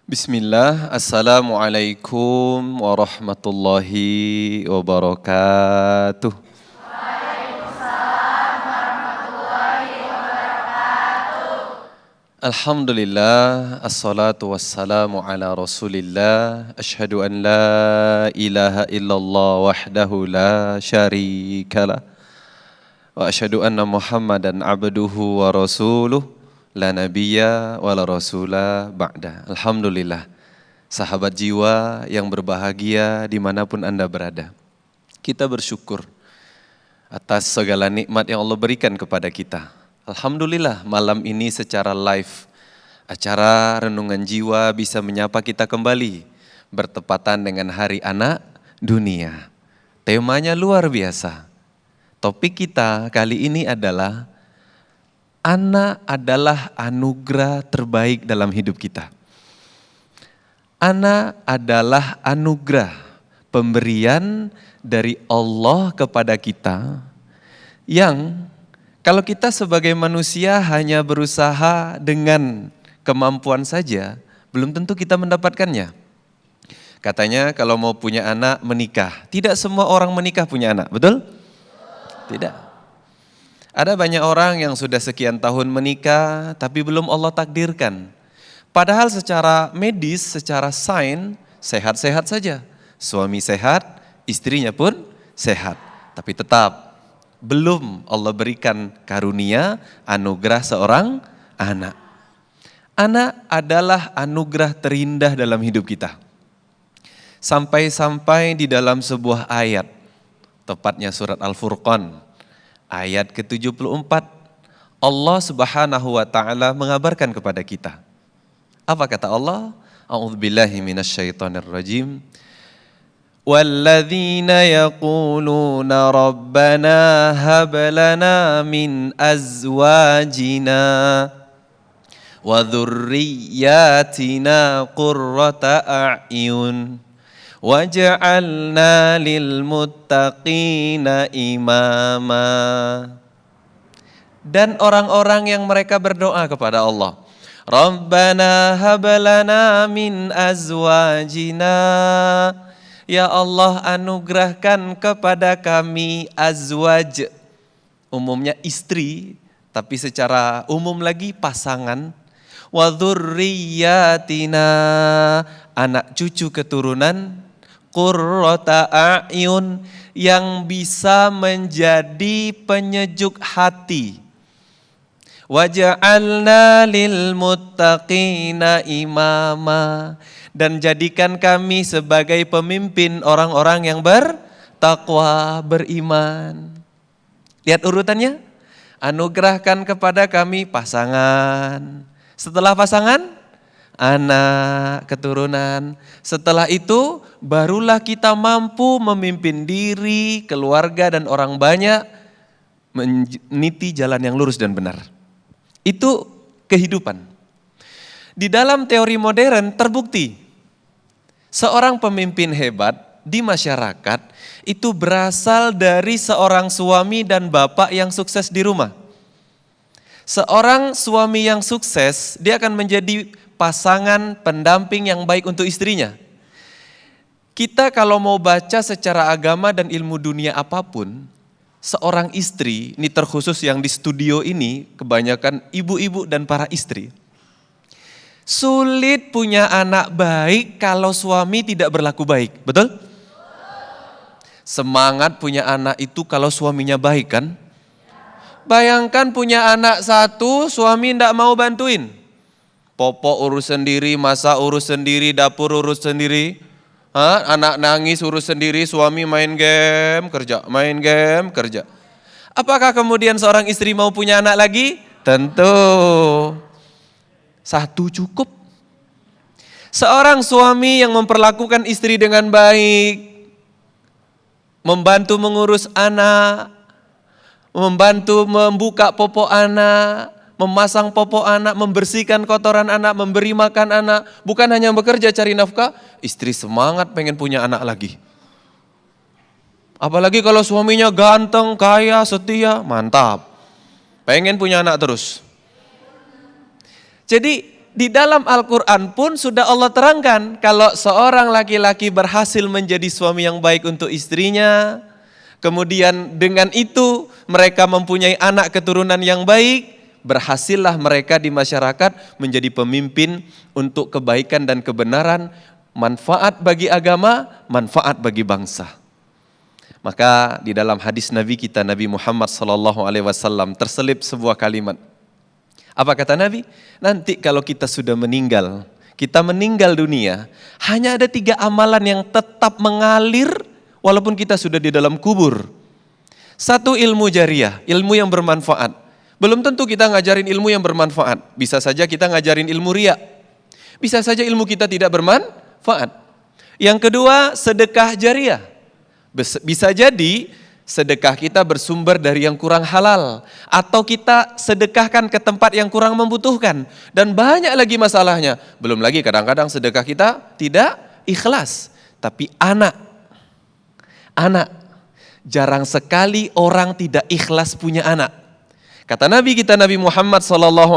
Bismillah, Assalamualaikum warahmatullahi wabarakatuh. Alhamdulillah, assalatu wassalamu ala rasulillah. Ashhadu an la ilaha illallah wahdahu la syarikalah. Wa ashhadu anna Muhammadan abduhu wa rasuluh. La nabiyya wa la rasula ba'da. Alhamdulillah, sahabat jiwa yang berbahagia dimanapun Anda berada. Kita bersyukur atas segala nikmat yang Allah berikan kepada kita. Alhamdulillah, malam ini secara live, acara Renungan Jiwa bisa menyapa kita kembali, bertepatan dengan Hari Anak Dunia. Temanya luar biasa. Topik kita kali ini adalah anak adalah anugerah terbaik dalam hidup kita. Anak adalah anugerah, pemberian dari Allah kepada kita yang kalau kita sebagai manusia hanya berusaha dengan kemampuan saja, belum tentu kita mendapatkannya. Katanya kalau mau punya anak menikah, tidak semua orang menikah punya anak, betul? Tidak. Ada banyak orang yang sudah sekian tahun menikah tapi belum Allah takdirkan. Padahal secara medis, secara sains, sehat-sehat saja. Suami sehat, istrinya pun sehat. Tapi tetap belum Allah berikan karunia, anugerah seorang anak. Anak adalah anugerah terindah dalam hidup kita. Sampai-sampai di dalam sebuah ayat, tepatnya surat Al-Furqan, ayat ke-74, Allah Subhanahu wa taala mengabarkan kepada kita. Apa kata Allah? A'udzubillahi minasyaitonirrajim. Walladzina yaquluna rabbana hab lana min azwajina wa dzurriyyatina qurrata a'yun waj'alna lil muttaqina imama. Dan orang-orang yang mereka berdoa kepada Allah, Rabbana hab lana min azwajina, ya Allah anugerahkan kepada kami azwaj, umumnya istri, tapi secara umum lagi pasangan, wa dzurriyyatina, anak cucu keturunan, qurrata a'yun, yang bisa menjadi penyejuk hati. Waja'alna lil muttaqina imama, dan jadikan kami sebagai pemimpin orang-orang yang bertakwa, beriman. Lihat urutannya, anugerahkan kepada kami pasangan. Setelah pasangan, anak, keturunan. Setelah itu barulah kita mampu memimpin diri, keluarga dan orang banyak meniti jalan yang lurus dan benar. Itu kehidupan. Di dalam teori modern terbukti seorang pemimpin hebat di masyarakat itu berasal dari seorang suami dan bapak yang sukses di rumah. Seorang suami yang sukses, dia akan menjadi pasangan pendamping yang baik untuk istrinya. Kita kalau mau baca secara agama dan ilmu dunia apapun, seorang istri, ini terkhusus yang di studio ini, kebanyakan ibu-ibu dan para istri, sulit punya anak baik kalau suami tidak berlaku baik, betul? Semangat punya anak itu kalau suaminya baik kan? Bayangkan punya anak satu, suami tidak mau bantuin. Popok urus sendiri, masak urus sendiri, dapur urus sendiri. Anak nangis urus sendiri, suami main game, kerja. Apakah kemudian seorang istri mau punya anak lagi? Tentu. Satu cukup. Seorang suami yang memperlakukan istri dengan baik, membantu mengurus anak, membantu membuka popok anak, memasang popok anak, membersihkan kotoran anak, memberi makan anak. Bukan hanya bekerja cari nafkah, istri semangat pengen punya anak lagi. Apalagi kalau suaminya ganteng, kaya, setia, mantap. Pengen punya anak terus. Jadi Di dalam Al-Quran pun sudah Allah terangkan, kalau seorang laki-laki berhasil menjadi suami yang baik untuk istrinya, kemudian dengan itu mereka mempunyai anak keturunan yang baik, berhasillah mereka di masyarakat menjadi pemimpin untuk kebaikan dan kebenaran, manfaat bagi agama, manfaat bagi bangsa. Maka di dalam hadis Nabi kita, Nabi Muhammad SAW, terselip sebuah kalimat. Apa kata Nabi? Nanti kalau kita sudah meninggal, kita meninggal dunia, hanya ada 3 amalan yang tetap mengalir walaupun kita sudah di dalam kubur. 1, ilmu jariah, ilmu yang bermanfaat. Belum tentu kita ngajarin ilmu yang bermanfaat. Bisa saja kita ngajarin ilmu riya. Bisa saja ilmu kita tidak bermanfaat. Yang kedua, sedekah jariah. Bisa jadi sedekah kita bersumber dari yang kurang halal, atau kita sedekahkan ke tempat yang kurang membutuhkan, dan banyak lagi masalahnya. Belum lagi kadang-kadang sedekah kita tidak ikhlas. Tapi anak, jarang sekali orang tidak ikhlas punya anak. Kata Nabi kita, Nabi Muhammad SAW,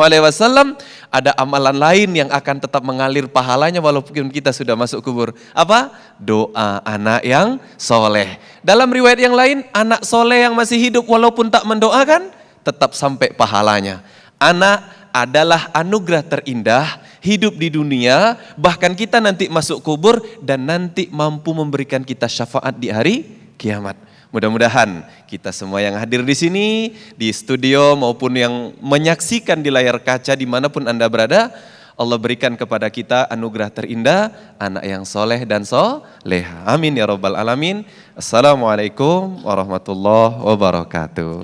ada amalan lain yang akan tetap mengalir pahalanya walaupun kita sudah masuk kubur. Apa? Doa anak yang soleh. Dalam riwayat yang lain, anak soleh yang masih hidup walaupun tak mendoakan, tetap sampai pahalanya. Anak adalah anugerah terindah hidup di dunia, bahkan kita nanti masuk kubur dan nanti mampu memberikan kita syafaat di hari kiamat. Mudah-mudahan kita semua yang hadir di sini, di studio maupun yang menyaksikan di layar kaca dimanapun Anda berada, Allah berikan kepada kita anugerah terindah, anak yang soleh dan soleha. Amin ya rabbal alamin. Assalamualaikum warahmatullahi wabarakatuh.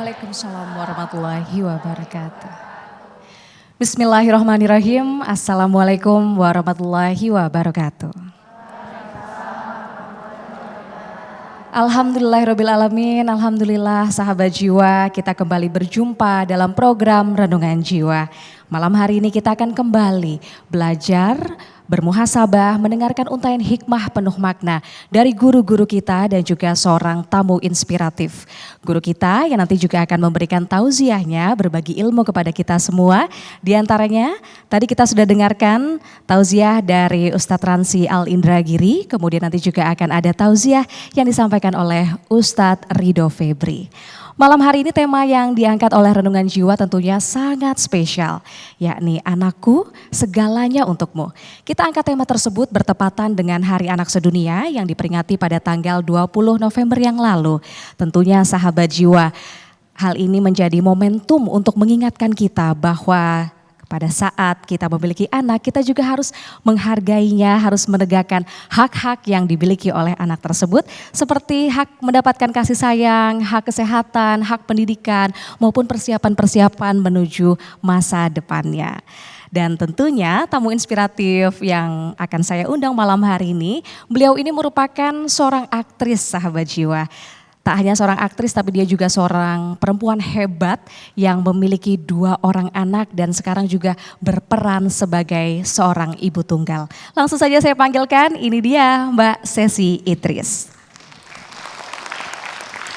Waalaikumsalam warahmatullahi wabarakatuh. Bismillahirrahmanirrahim. Assalamualaikum warahmatullahi wabarakatuh. Alhamdulillahirrabbilalamin, alhamdulillah sahabat jiwa, kita kembali berjumpa dalam program Renungan Jiwa. Malam hari ini kita akan kembali belajar, bermuhasabah, mendengarkan untaian hikmah penuh makna dari guru-guru kita dan juga seorang tamu inspiratif. Guru kita yang nanti juga akan memberikan tauziahnya, berbagi ilmu kepada kita semua. Di antaranya tadi kita sudah dengarkan tauziah dari Ustadz Ransi Al-Indragiri, kemudian nanti juga akan ada tauziah yang disampaikan oleh Ustadz Ridho Febri. Malam hari ini tema yang diangkat oleh Renungan Jiwa tentunya sangat spesial, yakni anakku segalanya untukmu. Kita angkat tema tersebut bertepatan dengan Hari Anak Sedunia yang diperingati pada tanggal 20 November yang lalu. Tentunya sahabat jiwa, hal ini menjadi momentum untuk mengingatkan kita bahwa pada saat kita memiliki anak, kita juga harus menghargainya, harus menegakkan hak-hak yang dimiliki oleh anak tersebut, seperti hak mendapatkan kasih sayang, hak kesehatan, hak pendidikan, maupun persiapan-persiapan menuju masa depannya. Dan tentunya tamu inspiratif yang akan saya undang malam hari ini, beliau ini merupakan seorang aktris sahabat jiwa. Tak hanya seorang aktris tapi dia juga seorang perempuan hebat yang memiliki 2 orang anak dan sekarang juga berperan sebagai seorang ibu tunggal. Langsung saja saya panggilkan, ini dia Mbak Sesi Idris.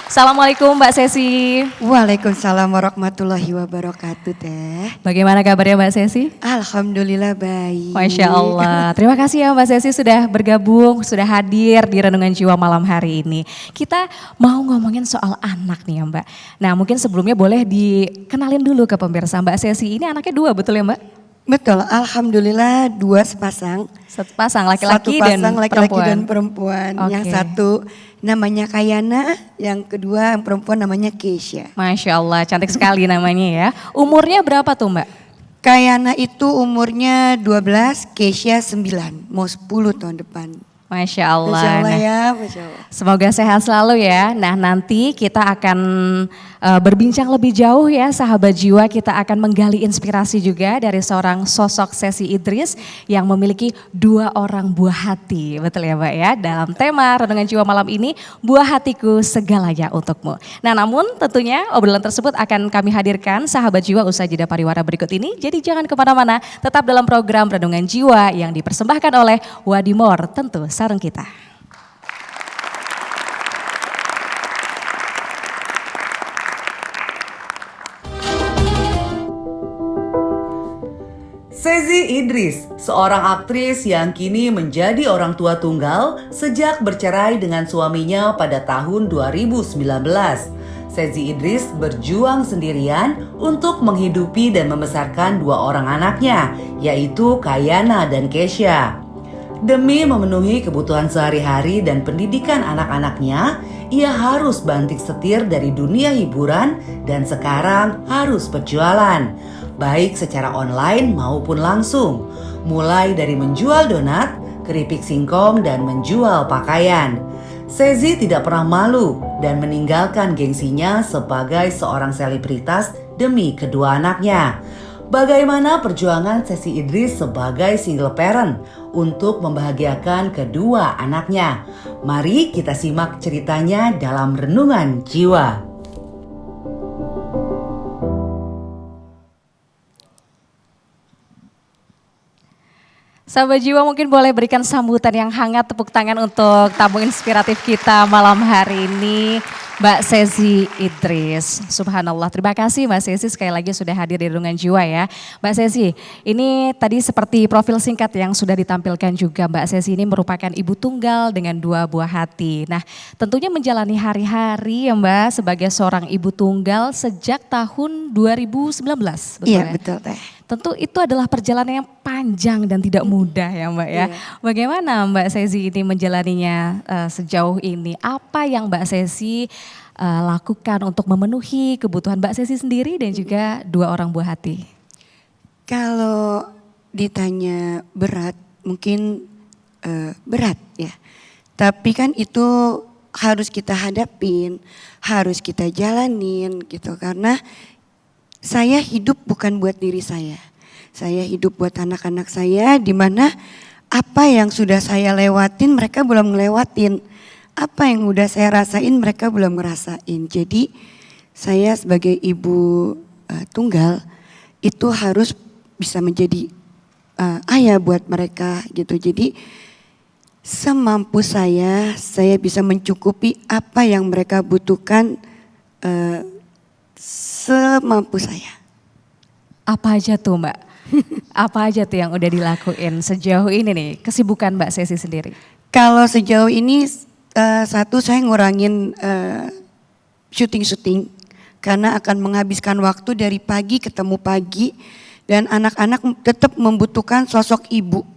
Assalamualaikum Mbak Sesi. Waalaikumsalam warahmatullahi wabarakatuh Teh. Bagaimana kabarnya Mbak Sesi? Alhamdulillah baik. Masya Allah. Terima kasih ya Mbak Sesi sudah bergabung, sudah hadir di Renungan Jiwa malam hari ini. Kita mau ngomongin soal anak nih ya Mbak. Nah mungkin sebelumnya boleh dikenalin dulu ke pemirsa. Mbak Sesi ini anaknya 2 betul ya Mbak? Betul, alhamdulillah 2 sepasang. Sepasang laki-laki dan perempuan. Oke. Yang satu namanya Kayana, yang kedua yang perempuan namanya Keisha. Masya Allah, cantik sekali namanya ya. Umurnya berapa tuh Mbak? Kayana itu umurnya 12, Keisha 9, mau 10 tahun depan. Masya Allah. Masya Allah Nah, ya, Masya Allah. semoga sehat selalu ya. Nah nanti kita akan berbincang lebih jauh ya sahabat jiwa. Kita akan menggali inspirasi juga dari seorang sosok Sesi Idris yang memiliki 2 orang buah hati. Betul ya Mbak ya, dalam tema Renungan Jiwa malam ini, buah hatiku segalanya untukmu. Nah namun tentunya obrolan tersebut akan kami hadirkan sahabat jiwa usai jeda pariwara berikut ini. Jadi jangan kemana-mana, tetap dalam program Renungan Jiwa yang dipersembahkan oleh Wadimor, tentu sarung kita. Sezi Idris, seorang aktris yang kini menjadi orang tua tunggal sejak bercerai dengan suaminya pada tahun 2019. Sezi Idris berjuang sendirian untuk menghidupi dan membesarkan dua orang anaknya, yaitu Kayana dan Kesha. Demi memenuhi kebutuhan sehari-hari dan pendidikan anak-anaknya, ia harus banting setir dari dunia hiburan dan sekarang harus berjualan, baik secara online maupun langsung, mulai dari menjual donat, keripik singkong, dan menjual pakaian. Sezi tidak pernah malu dan meninggalkan gengsinya sebagai seorang selebritas demi kedua anaknya. Bagaimana perjuangan Sezi Idris sebagai single parent untuk membahagiakan kedua anaknya? Mari kita simak ceritanya dalam Renungan Jiwa. Sahabat Jiwa mungkin boleh berikan sambutan yang hangat, tepuk tangan untuk tamu inspiratif kita malam hari ini, Mbak Sezi Idris. Subhanallah, terima kasih Mbak Sezi sekali lagi sudah hadir di Renungan Jiwa ya. Mbak Sezi, ini tadi seperti profil singkat yang sudah ditampilkan juga, Mbak Sezi ini merupakan ibu tunggal dengan dua buah hati. Nah, tentunya menjalani hari-hari ya Mbak sebagai seorang ibu tunggal sejak tahun 2019. Betul Iya ya? betul Teh. Tentu itu adalah perjalanan yang panjang dan tidak mudah ya Mbak ya. Iya. Bagaimana Mbak Sezi ini menjalaninya sejauh ini? Apa yang Mbak Sezi lakukan untuk memenuhi kebutuhan Mbak Sezi sendiri dan juga dua orang buah hati? Kalau ditanya berat, mungkin berat ya. Tapi kan itu harus kita hadapin, harus kita jalanin gitu. Karena saya hidup bukan buat diri saya. Saya hidup buat anak-anak saya, di mana apa yang sudah saya lewatin mereka belum ngelewatin. Apa yang udah saya rasain mereka belum ngerasain. Jadi saya sebagai ibu tunggal itu harus bisa menjadi ayah buat mereka gitu. Jadi semampu saya bisa mencukupi apa yang mereka butuhkan semampu saya. Apa aja tuh Mbak? Apa aja tuh yang udah dilakuin sejauh ini nih kesibukan Mbak Sezi sendiri? Kalau sejauh ini satu saya ngurangin syuting-syuting karena akan menghabiskan waktu dari pagi ketemu pagi dan anak-anak tetap membutuhkan sosok ibu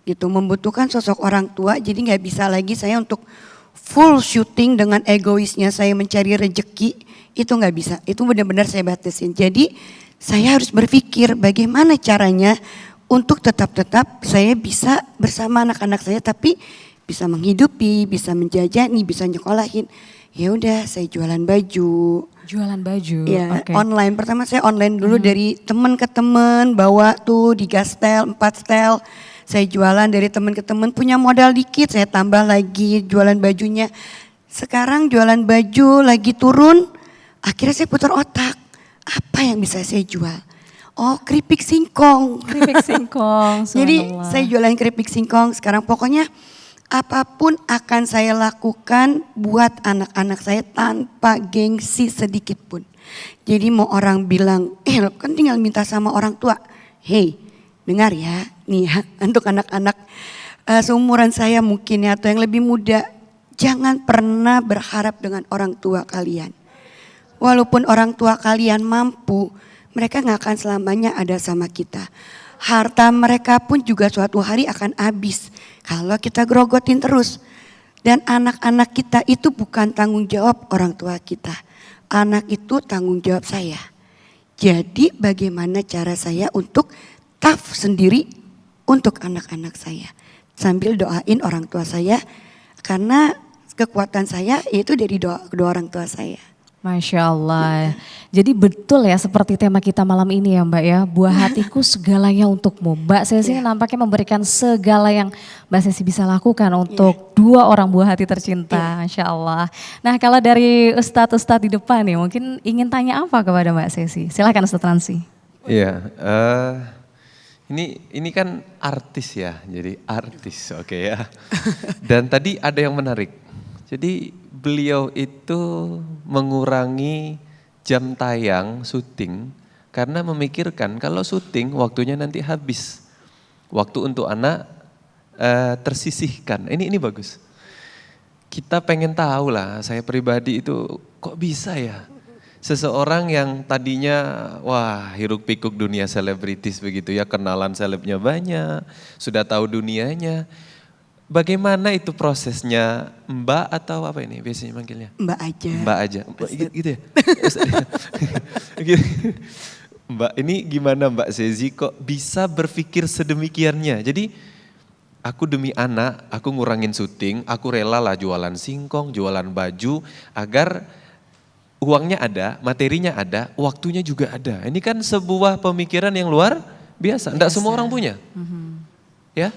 gitu, membutuhkan sosok orang tua. Jadi nggak bisa lagi saya untuk full syuting dengan egoisnya saya mencari rejeki, itu nggak bisa. Itu benar-benar saya batasin. Jadi saya harus berpikir bagaimana caranya untuk tetap saya bisa bersama anak-anak saya tapi bisa menghidupi, bisa menjajani, bisa nyekolahin. Ya udah saya jualan baju. Jualan baju. Ya, okay. Online. Pertama saya online dulu dari teman ke teman, bawa tuh 3 setel, 4 setel. Saya jualan dari teman ke teman, punya modal dikit, saya tambah lagi jualan bajunya. Sekarang jualan baju lagi turun, akhirnya saya putar otak. Apa yang bisa saya jual? Oh, keripik singkong. Keripik singkong. Jadi saya jualan keripik singkong. Sekarang pokoknya apapun akan saya lakukan buat anak-anak saya tanpa gengsi sedikit pun. Jadi mau orang bilang, kan tinggal minta sama orang tua. Hey, dengar ya, nih ya, untuk anak-anak seumuran saya mungkin ya, atau yang lebih muda. Jangan pernah berharap dengan orang tua kalian. Walaupun orang tua kalian mampu, mereka gak akan selamanya ada sama kita. Harta mereka pun juga suatu hari akan habis kalau kita grogotin terus. Dan anak-anak kita itu bukan tanggung jawab orang tua kita. Anak itu tanggung jawab saya. Jadi bagaimana cara saya untuk tough sendiri untuk anak-anak saya. Sambil doain orang tua saya karena kekuatan saya yaitu dari doa kedua orang tua saya. Masya Allah. Jadi betul ya seperti tema kita malam ini ya Mbak ya. Buah hatiku segalanya untukmu. Mbak Sezi nampaknya memberikan segala yang Mbak Sezi bisa lakukan untuk dua orang buah hati tercinta. Masya Allah. Nah kalau dari Ustadz-Ustadz di depan nih mungkin ingin tanya apa kepada Mbak Sezi? Silakan Ustadz Ransi. Iya, ini kan artis ya, jadi artis oke ya. Dan tadi ada yang menarik. Jadi beliau itu mengurangi jam tayang syuting Karena memikirkan kalau syuting waktunya nanti habis. Waktu untuk anak tersisihkan. Ini bagus. Kita pengen tahu lah, saya pribadi itu kok bisa ya. Seseorang yang tadinya wah hiruk pikuk dunia selebritis begitu ya, kenalan selebnya banyak, sudah tahu dunianya. Bagaimana itu prosesnya, Mbak atau apa ini biasanya manggilnya? Mbak aja. Mbak aja, gitu ya? Mbak, ini gimana Mbak Sezi kok bisa berpikir sedemikiannya? Jadi aku demi anak, aku ngurangin syuting, aku rela lah jualan singkong, jualan baju, agar uangnya ada, materinya ada, waktunya juga ada. Ini kan sebuah pemikiran yang luar biasa, enggak semua orang punya. Ya,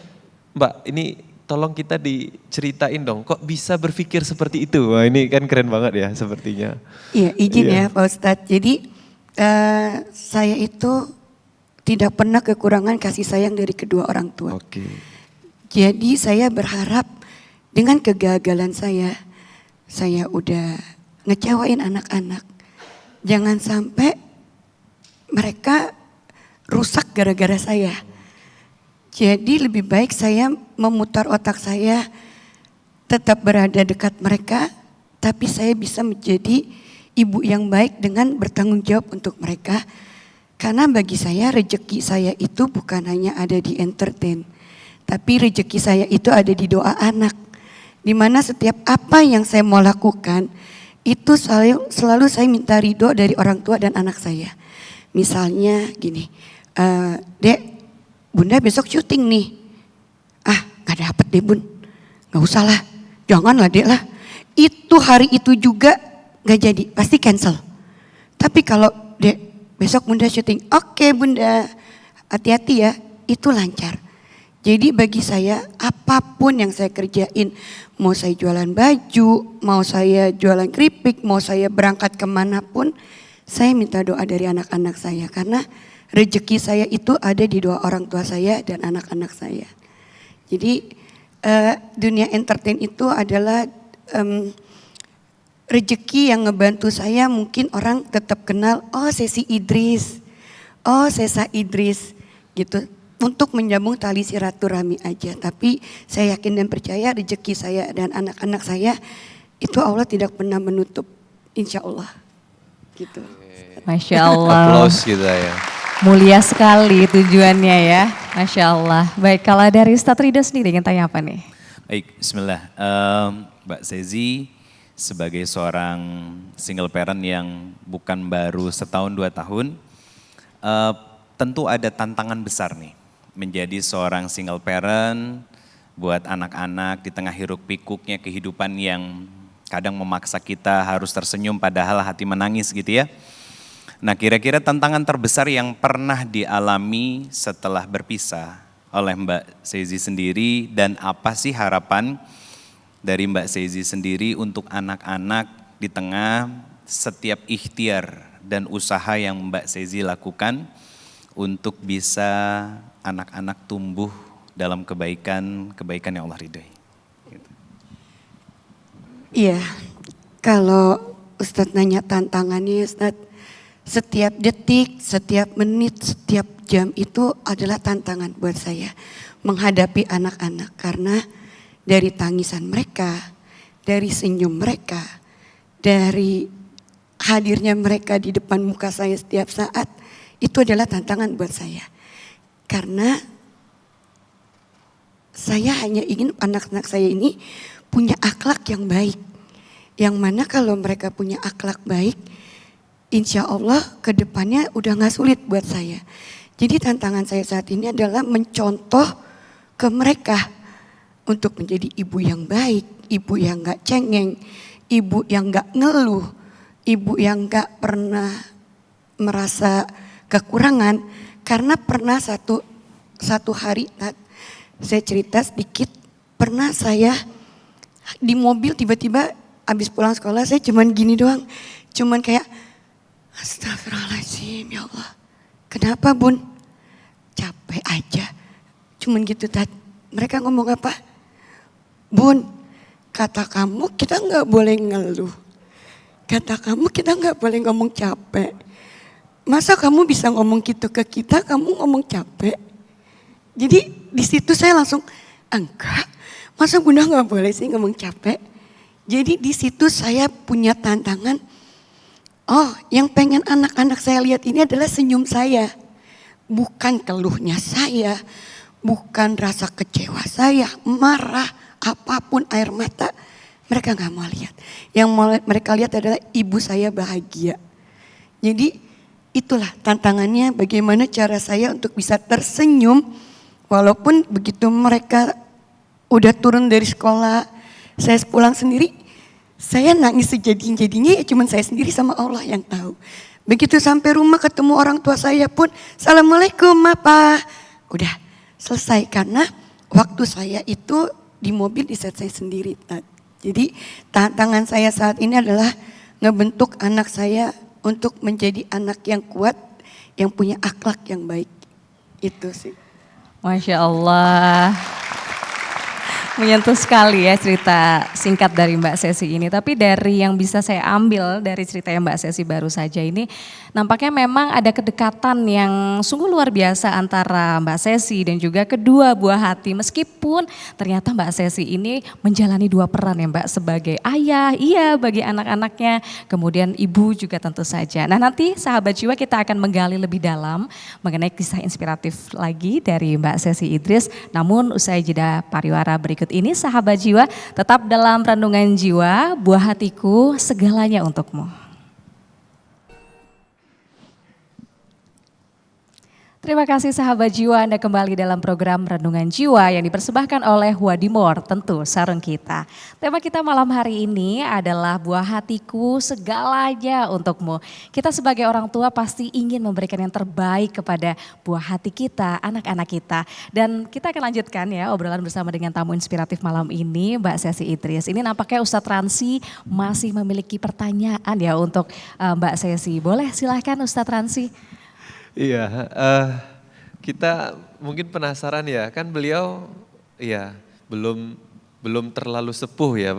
Mbak, ini tolong kita diceritain dong, kok bisa berpikir seperti itu? Wah ini kan keren banget ya sepertinya. Iya izin ya Pak Ustadz, jadi saya itu tidak pernah kekurangan kasih sayang dari kedua orang tua. Oke. Jadi saya berharap dengan kegagalan saya udah ngecewain anak-anak. Jangan sampai mereka rusak gara-gara saya. Jadi lebih baik saya memutar otak saya tetap berada dekat mereka, tapi saya bisa menjadi ibu yang baik dengan bertanggung jawab untuk mereka. Karena bagi saya rezeki saya itu bukan hanya ada di entertain, tapi rezeki saya itu ada di doa anak. Dimana setiap apa yang saya mau lakukan, itu selalu saya minta ridho dari orang tua dan anak saya. Misalnya gini, Dek, Bunda besok syuting nih. Ah gak dapet deh Bun, gak usah lah, janganlah Dek lah. Itu hari itu juga gak jadi, pasti cancel. Tapi kalau Dek besok Bunda syuting, oke Bunda, hati-hati ya, itu lancar. Jadi bagi saya apapun yang saya kerjain, mau saya jualan baju, mau saya jualan keripik, mau saya berangkat kemanapun, saya minta doa dari anak-anak saya. Karena rezeki saya itu ada di doa orang tua saya dan anak-anak saya. Jadi dunia entertain itu adalah rezeki yang ngebantu saya. Mungkin orang tetap kenal, oh Sesi Idris, oh Sesa Idris gitu. Untuk menyambung tali silaturahmi aja. Tapi saya yakin dan percaya rezeki saya dan anak-anak saya itu Allah tidak pernah menutup, insya Allah. Gitu. Masya Allah. Aplaus kita ya. Mulia sekali tujuannya ya, Masya Allah. Baik, kalau dari Ustadz Ridho sendiri ingin tanya apa nih? Baik, bismillah. Mbak Sezi sebagai seorang single parent yang bukan baru setahun 2 tahun, tentu ada tantangan besar nih. Menjadi seorang single parent buat anak-anak di tengah hiruk pikuknya kehidupan yang kadang memaksa kita harus tersenyum padahal hati menangis gitu ya. Nah kira-kira tantangan terbesar yang pernah dialami setelah berpisah oleh Mbak Sezi sendiri dan apa sih harapan dari Mbak Sezi sendiri untuk anak-anak di tengah setiap ikhtiar dan usaha yang Mbak Sezi lakukan untuk bisa anak-anak tumbuh dalam kebaikan yang Allah ridhoi. Iya, kalau Ustadz nanya tantangannya Ustadz, setiap detik, setiap menit, setiap jam itu adalah tantangan buat saya menghadapi anak-anak. Karena dari tangisan mereka, dari senyum mereka, dari hadirnya mereka di depan muka saya setiap saat, itu adalah tantangan buat saya. Karena saya hanya ingin anak-anak saya ini punya akhlak yang baik. Yang mana kalau mereka punya akhlak baik, insya Allah ke depannya udah gak sulit buat saya. Jadi tantangan saya saat ini adalah mencontoh ke mereka untuk menjadi ibu yang baik, ibu yang gak cengeng, ibu yang gak ngeluh, ibu yang gak pernah merasa kekurangan. Karena pernah satu hari, saya cerita sedikit, pernah saya di mobil tiba-tiba habis pulang sekolah saya cuman gini doang, cuman kayak astagfirullahaladzim ya Allah. Kenapa Bun? Capek aja. Cuman gitu Tat. Mereka ngomong apa? Bun, kata kamu kita gak boleh ngeluh. Kata kamu kita gak boleh ngomong capek. masa kamu bisa ngomong gitu ke kita, kamu ngomong capek. Jadi di situ saya langsung, enggak, masa Bunda nggak boleh sih ngomong capek. Jadi di situ saya punya tantangan, oh yang pengen anak-anak saya lihat ini adalah senyum saya. Bukan keluhnya saya, bukan rasa kecewa saya, marah, apapun air mata. Mereka gak mau lihat. Yang mau mereka lihat adalah ibu saya bahagia. Jadi itulah tantangannya, bagaimana cara saya untuk bisa tersenyum. Walaupun begitu mereka udah turun dari sekolah, saya pulang sendiri, saya nangis sejadi-jadinya ya cuman saya sendiri sama Allah yang tahu. Begitu sampai rumah ketemu orang tua saya pun, Assalamualaikum Apa. Udah selesai karena waktu saya itu di mobil di set saya sendiri. Jadi tantangan saya saat ini adalah ngebentuk anak saya untuk menjadi anak yang kuat, yang punya akhlak yang baik. Itu sih. Masya Allah. Menyentuh sekali ya cerita singkat dari Mbak Sesi ini. Tapi dari yang bisa saya ambil dari cerita yang Mbak Sesi baru saja ini, nampaknya memang ada kedekatan yang sungguh luar biasa antara Mbak Sesi dan juga kedua buah hati. Meskipun ternyata Mbak Sesi ini menjalani dua peran ya Mbak, sebagai ayah, iya bagi anak-anaknya, kemudian ibu juga tentu saja. Nah nanti sahabat jiwa kita akan menggali lebih dalam mengenai kisah inspiratif lagi dari Mbak Sesi Idris. Namun usai jeda pariwara berikut ini sahabat jiwa tetap dalam renungan jiwa, buah hatiku segalanya untukmu. Terima kasih sahabat jiwa, Anda kembali dalam program Renungan Jiwa yang dipersembahkan oleh Wadimor, tentu sarung kita. Tema kita malam hari ini adalah buah hatiku segalanya untukmu. Kita sebagai orang tua pasti ingin memberikan yang terbaik kepada buah hati kita, anak-anak kita. Dan kita akan lanjutkan ya obrolan bersama dengan tamu inspiratif malam ini, Mbak Sesi Idris. Ini nampaknya Ustadz Ransi masih memiliki pertanyaan ya untuk Mbak Sesi. Boleh silahkan Ustadz Ransi. Iya, kita mungkin penasaran ya, kan beliau ya belum terlalu sepuh ya,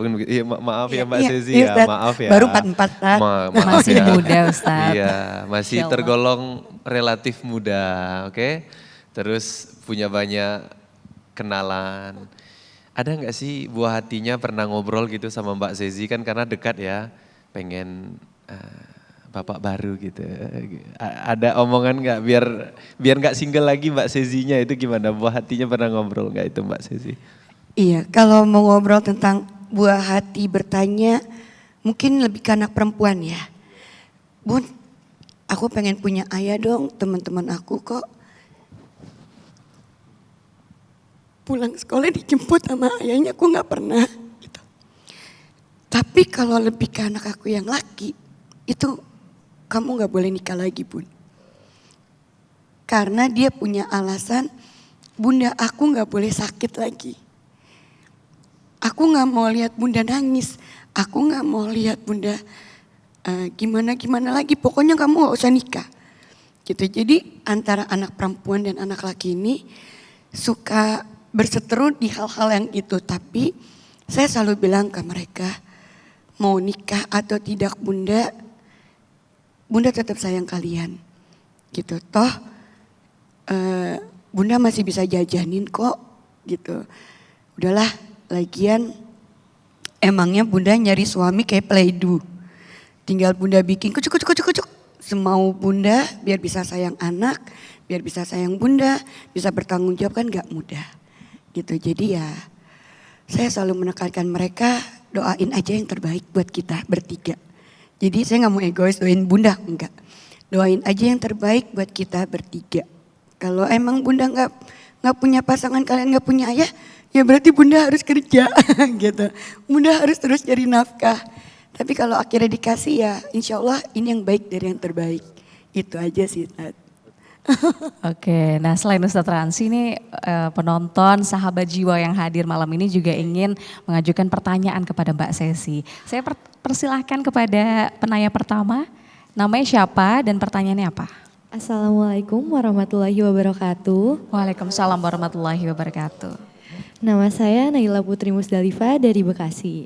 maaf ya Mbak Sesi ya, maaf ya. Baru 44 maaf masih ya. muda Ustadz. Iya, masih tergolong relatif muda, oke. Terus punya banyak kenalan. Ada nggak sih buah hatinya pernah ngobrol gitu sama Mbak Sesi, kan karena dekat ya, pengen bapak baru gitu. Ada omongan nggak biar nggak single lagi Mbak Sesinya, itu gimana? Buah hatinya pernah ngobrol nggak itu Mbak Sesi? Iya, kalau mau ngobrol tentang buah hati bertanya, mungkin lebih ke anak perempuan ya. Bun, aku pengen punya ayah dong, teman-teman aku kok pulang sekolah dijemput sama ayahnya, aku nggak pernah. Gitu. Tapi kalau lebih ke anak aku yang laki, itu kamu nggak boleh nikah lagi Bun. Karena dia punya alasan, Bunda aku nggak boleh sakit lagi. Aku nggak mau lihat Bunda nangis. Aku nggak mau lihat Bunda gimana lagi. Pokoknya kamu nggak usah nikah. Gitu. Jadi antara anak perempuan dan anak laki ini suka berseteru di hal-hal yang itu. Tapi saya selalu bilang ke mereka, mau nikah atau tidak Bunda tetap sayang kalian. Gitu. Toh Bunda masih bisa jajanin kok. Gitu. Udahlah. Lagian emangnya Bunda nyari suami kayak Play-Doh. Tinggal Bunda bikin kucuk. Semau Bunda biar bisa sayang anak, biar bisa sayang Bunda, bisa bertanggung jawab, kan gak mudah. Gitu. Jadi ya saya selalu menekankan mereka, doain aja yang terbaik buat kita bertiga. Jadi saya gak mau egois doain Bunda, enggak. Doain aja yang terbaik buat kita bertiga. Kalau emang Bunda gak punya pasangan, kalian gak punya ayah, ya berarti Bunda harus kerja gitu. Bunda harus terus cari nafkah. Tapi kalau akhirnya dikasih ya insya Allah ini yang baik dari yang terbaik. Itu aja sih. Oke, nah selain Ustadz Ransi ini penonton sahabat jiwa yang hadir malam ini juga ingin mengajukan pertanyaan kepada Mbak Sesi. Saya persilahkan kepada penanya pertama, namanya siapa dan pertanyaannya apa? Assalamualaikum warahmatullahi wabarakatuh. Waalaikumsalam warahmatullahi wabarakatuh. Nama saya Naila Putri Musdalifah dari Bekasi.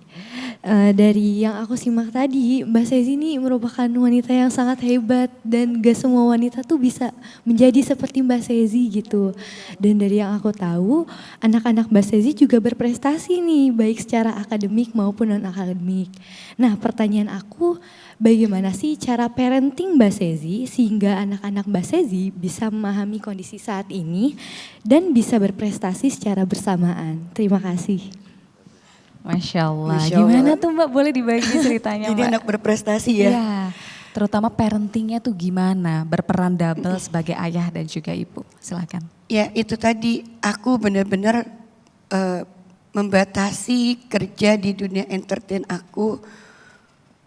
Dari yang aku simak tadi, Mbak Sezi ini merupakan wanita yang sangat hebat dan gak semua wanita tuh bisa menjadi seperti Mbak Sezi gitu. Dan dari yang aku tahu, anak-anak Mbak Sezi juga berprestasi nih, baik secara akademik maupun non-akademik. Nah, pertanyaan aku, bagaimana sih cara parenting Mbak Sezi sehingga anak-anak Mbak Sezi bisa memahami kondisi saat ini dan bisa berprestasi secara bersamaan? Terima kasih. Masya Allah. Masya Gimana Allah. tuh Mbak, boleh dibagi ceritanya Jadi Mbak? anak berprestasi ya. Iya, terutama parentingnya tuh gimana, berperan double sebagai ayah dan juga ibu. Silakan. Ya itu tadi aku benar-benar membatasi kerja di dunia entertain aku.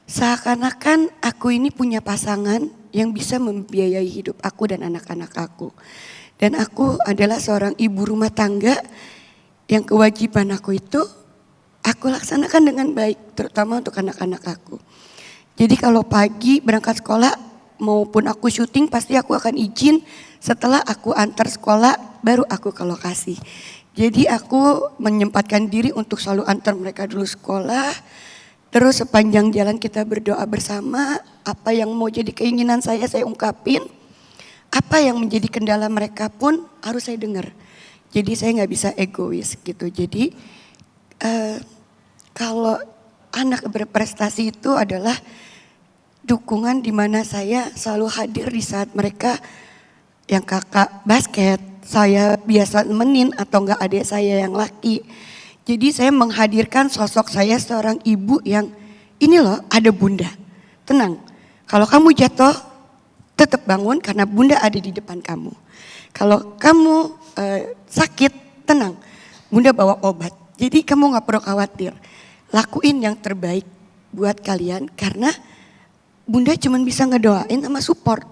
Seakan-akan aku ini punya pasangan yang bisa membiayai hidup aku dan anak-anak aku. Dan aku adalah seorang ibu rumah tangga yang kewajiban aku itu aku laksanakan dengan baik, terutama untuk anak-anak aku. Jadi kalau pagi berangkat sekolah maupun aku syuting pasti aku akan izin setelah aku antar sekolah baru aku ke lokasi. Jadi aku menyempatkan diri untuk selalu antar mereka dulu sekolah. Terus sepanjang jalan kita berdoa bersama, apa yang mau jadi keinginan saya ungkapin. Apa yang menjadi kendala mereka pun harus saya dengar. Jadi saya nggak bisa egois gitu. Jadi kalau anak berprestasi itu adalah dukungan di mana saya selalu hadir di saat mereka yang kakak basket, saya biasa nemenin atau enggak adik saya yang laki. Jadi saya menghadirkan sosok saya seorang ibu yang ini loh ada bunda, tenang. Kalau kamu jatuh tetap bangun karena bunda ada di depan kamu. Kalau kamu sakit tenang, bunda bawa obat. Jadi kamu gak perlu khawatir. Lakuin yang terbaik buat kalian karena bunda cuma bisa ngedoain sama support.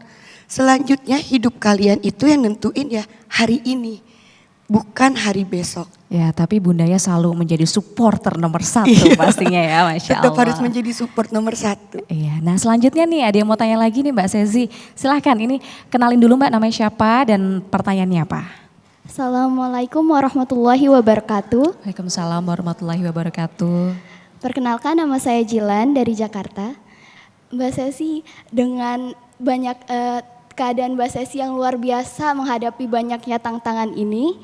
Selanjutnya hidup kalian itu yang nentuin ya hari ini, bukan hari besok. Ya, tapi bundanya selalu menjadi supporter nomor satu pastinya ya, Masya Tetap Allah. harus menjadi support nomor 1. Iya, nah selanjutnya nih ada yang mau tanya lagi nih Mbak Sezi. Silahkan ini kenalin dulu Mbak namanya siapa dan pertanyaannya apa? Assalamualaikum warahmatullahi wabarakatuh. Waalaikumsalam warahmatullahi wabarakatuh. Perkenalkan nama saya Jilan dari Jakarta. Mbak Sesi, dengan banyak keadaan Mbak Sesi yang luar biasa menghadapi banyaknya tantangan ini,